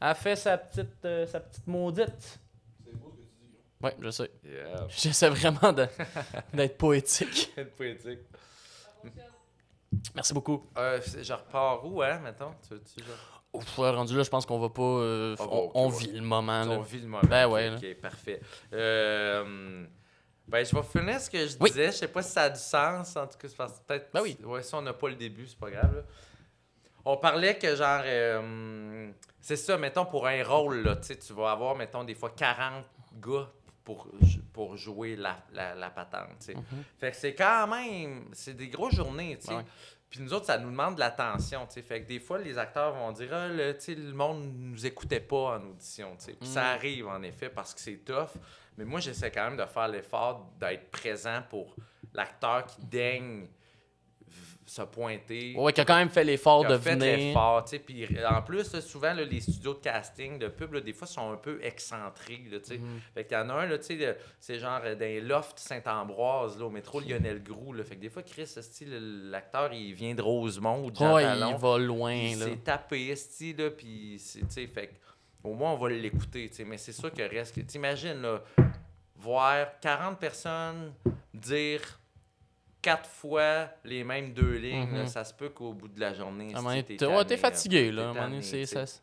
Elle fait sa petite maudite. C'est beau ce que tu dis, gros. Ouais, je sais. Yeah. J'essaie vraiment d'être poétique. Poétique. Merci beaucoup. Je repars où, hein, mettons? Rendu là, je pense qu'on va pas... on vit le moment. Là. On vit le moment. Ben ouais. OK, parfait. Ben, je vais finir ce que je disais. Je sais pas si ça a du sens. En tout cas, peut-être... Ben oui. Ouais, si on n'a pas le début, c'est pas grave. Là. On parlait que, genre... c'est ça, mettons, pour un rôle, là, tu vas avoir, mettons, des fois 40 gars pour jouer la patente. Fait que c'est quand même... C'est des grosses journées, tu sais. Puis nous autres, ça nous demande de l'attention, tu sais. Fait que des fois, les acteurs vont dire « Ah, le monde nous écoutait pas en audition, tu sais. » Puis ça arrive, en effet, parce que c'est tough. Mais moi, j'essaie quand même de faire l'effort d'être présent pour l'acteur qui daigne se pointer. Ouais, qui a quand même fait l'effort de fait venir. l'effort, tu sais. Puis en plus, là, souvent, là, les studios de casting, de pub, là, des fois, sont un peu excentriques, là, tu sais. Fait qu'il y en a un, là, tu sais, c'est genre dans les lofts Saint-Ambroise, là, au métro Lionel Groux, là. Fait que des fois, Chris, l'acteur, il vient de Rosemont ou de Jean Talon. Il va loin, il là. s'est tapé, là, puis, tu sais, fait au moins, on va l'écouter, tu sais. Mais c'est sûr que reste... T'imagines, là, voir 40 personnes dire... 4 fois les mêmes 2 lignes, là, ça se peut qu'au bout de la journée, t'es fatigué, là.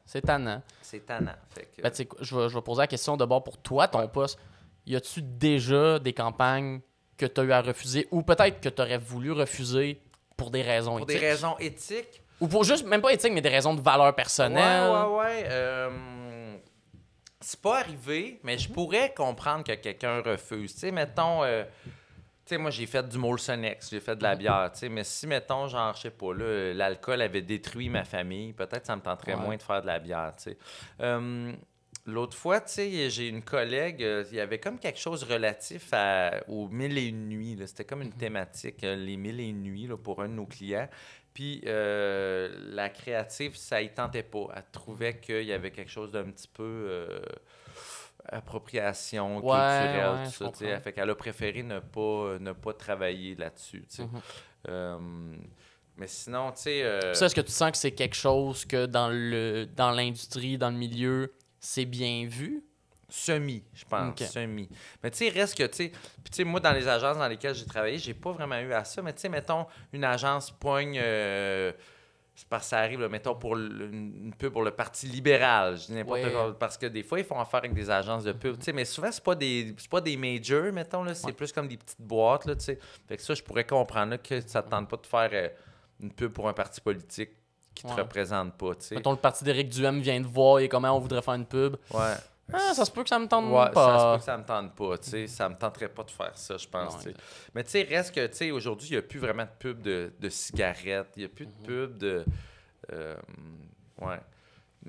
C'est tannant. C'est tannant. Fait que... Ben, je vais poser la question d'abord pour toi, ton poste. Y a-tu déjà des campagnes que tu as eu à refuser ou peut-être que tu aurais voulu refuser pour des raisons éthiques? Pour des raisons éthiques? Ou pour juste, même pas éthiques, mais des raisons de valeur personnelle? Ouais. C'est pas arrivé, mais je pourrais comprendre que quelqu'un refuse. Tu sais, mettons... Tu sais, moi, j'ai fait du Molson X, j'ai fait de la bière, tu sais, mais si, mettons, genre, je sais pas, là, l'alcool avait détruit ma famille, peut-être ça me tenterait moins de faire de la bière, tu sais. L'autre fois, tu sais, j'ai une collègue, il y avait comme quelque chose relatif aux 1001 nuits, là. C'était comme une thématique, les 1001 nuits, là, pour un de nos clients. Puis la créative, ça y tentait pas. Elle trouvait qu'il y avait quelque chose d'un petit peu... appropriation Ouais, culturelle, ouais, tout je ça. Tu sais. comprends. Fait qu'elle a préféré ne pas travailler là-dessus. Tu sais. Mais sinon, tu sais. Ça, est-ce que tu sens que c'est quelque chose que dans l'industrie, dans le milieu, c'est bien vu? Semi, je pense. Ok. Semi. Mais tu sais, reste que, tu sais, puis tu sais, moi, dans les agences dans lesquelles j'ai travaillé, j'ai pas vraiment eu à ça. Mais tu sais, mettons, une agence pogne, c'est parce que ça arrive, là, mettons, pour une pub pour le Parti libéral. Je dis n'importe Ouais. quoi. Parce que des fois, ils font affaire avec des agences de pub. Tu sais, mais souvent, c'est pas des majors, mettons, là. C'est plus comme des petites boîtes, là, tu sais. Fait que ça, je pourrais comprendre, là, que ça te tente pas de faire une pub pour un parti politique qui te représente pas, tu sais. Mettons, le parti d'Éric Duhem vient de voir et comment on voudrait faire une pub. Ouais. Ah, ça se peut que ça me tente Ouais, ça se pas. peut que ça me tente pas, tu sais. Ça me tenterait pas de faire ça, je pense, Non, tu sais. exact. Mais tu sais, reste que, tu sais, aujourd'hui, il n'y a plus vraiment de pub de cigarettes. Il n'y a plus de pub de... ouais.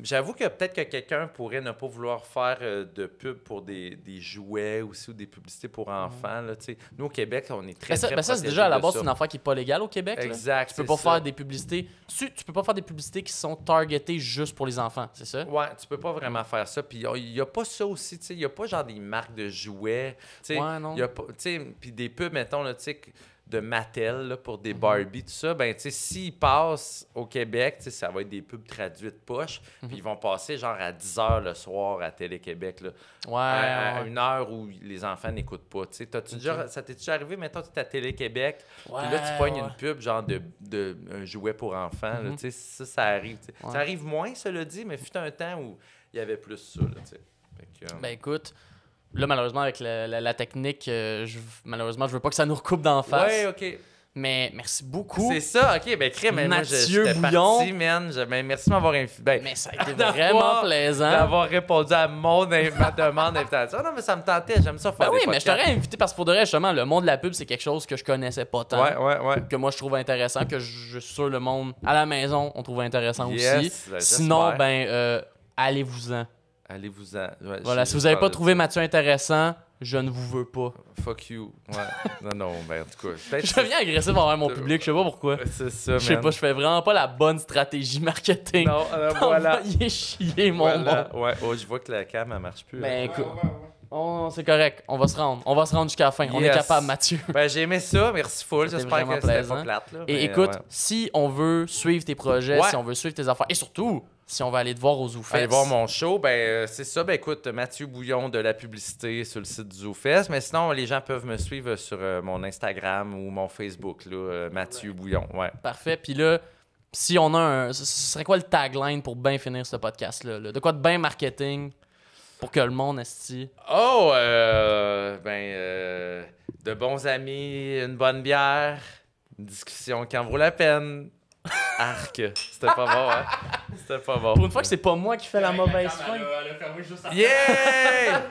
J'avoue que peut-être que quelqu'un pourrait ne pas vouloir faire de pub pour des jouets aussi ou des publicités pour enfants, là, tu sais. Nous, au Québec, on est très, Ça, très c'est protégés déjà à la de base ça. une affaire qui n'est pas légale au Québec. Là. Exact, Tu peux c'est pas ça. faire des publicités. Tu peux pas faire des publicités qui sont targetées juste pour les enfants, c'est ça? Ouais, tu peux pas vraiment faire ça. Puis il n'y a pas ça aussi, tu sais. Il n'y a pas genre des marques de jouets. Tu sais, Ouais, non. y a pas, tu sais, puis des pubs, mettons, là, tu sais, de Mattel là, pour des Barbie, tout ça. Ben, tu sais, s'ils passent au Québec, tu sais, ça va être des pubs traduites poche. Puis ils vont passer genre à 10h le soir à Télé-Québec, là. Ouais, À ouais. une heure où les enfants n'écoutent pas. Tu sais, ça t'est déjà arrivé, mettons, tu es à Télé-Québec, puis là, tu pognes une pub genre de un jouet pour enfants. Là, tu sais, ça arrive. Tu sais. Ouais. Ça arrive moins, cela dit, mais fut un temps où il y avait plus ça. Là, tu sais. Fait que, Ben écoute, là, malheureusement, avec la technique, malheureusement, je veux pas que ça nous recoupe d'en face. ouais, OK. Mais merci beaucoup. C'est ça, OK. Ben, crème, moi, Mathieu j'étais Bouillon. parti, man. Ben, merci de m'avoir invité. Ben, Mais ça a été d'avoir- vraiment plaisant. D'avoir répondu à ma demande d'invitation. Non, mais ça me tentait. J'aime ça faire Ben oui, des mais je podcasts. t'aurais invité parce que pour de vrai, justement, le monde de la pub, c'est quelque chose que je connaissais pas tant. Ouais. Que moi, je trouve intéressant, que je suis sûr le monde à la maison, on trouve intéressant Yes, aussi. ben, Sinon, j'espère. ben, allez-vous-en. Allez-vous-en. Ouais, Voilà, si vous n'avez pas trouvé Mathieu intéressant, je ne vous veux pas. Fuck you. Ouais. non, ben, en tout cas. Peut-être Je deviens agressif envers mon public, je sais pas pourquoi. c'est ça, Je sais pas, je fais vraiment pas la bonne stratégie marketing. Non, voilà. Envoyez chier mon Voilà. monde. Ouais, oh, je vois que la cam, elle marche plus. Ben là. écoute, c'est correct, on va se rendre. On va se rendre jusqu'à la fin. On est Yes. capable, Mathieu. Ben, j'ai aimé ça. Merci full. C'était J'espère vraiment que c'était plaisant. pas plate. Là, Et mais, écoute, ouais. si on veut suivre tes projets, Ouais. si on veut suivre tes affaires, et surtout, si on va aller te voir au ZooFest. Allez voir mon show, ben c'est ça. Ben écoute, Mathieu Bouillon de la publicité sur le site du ZooFest. Mais sinon, les gens peuvent me suivre sur mon Instagram ou mon Facebook, là, Mathieu Bouillon. Ouais. Parfait. Puis là, si on a un... Ce serait quoi le tagline pour bien finir ce podcast-là? Là? De quoi de bien marketing pour que le monde esti... Oh, de bons amis, une bonne bière, une discussion qui en vaut la peine. Arc. C'était pas bon, hein? C'était pas bon. Pour une fois que c'est pas moi qui fais la mauvaise fin. Elle a fermé juste à Yeah!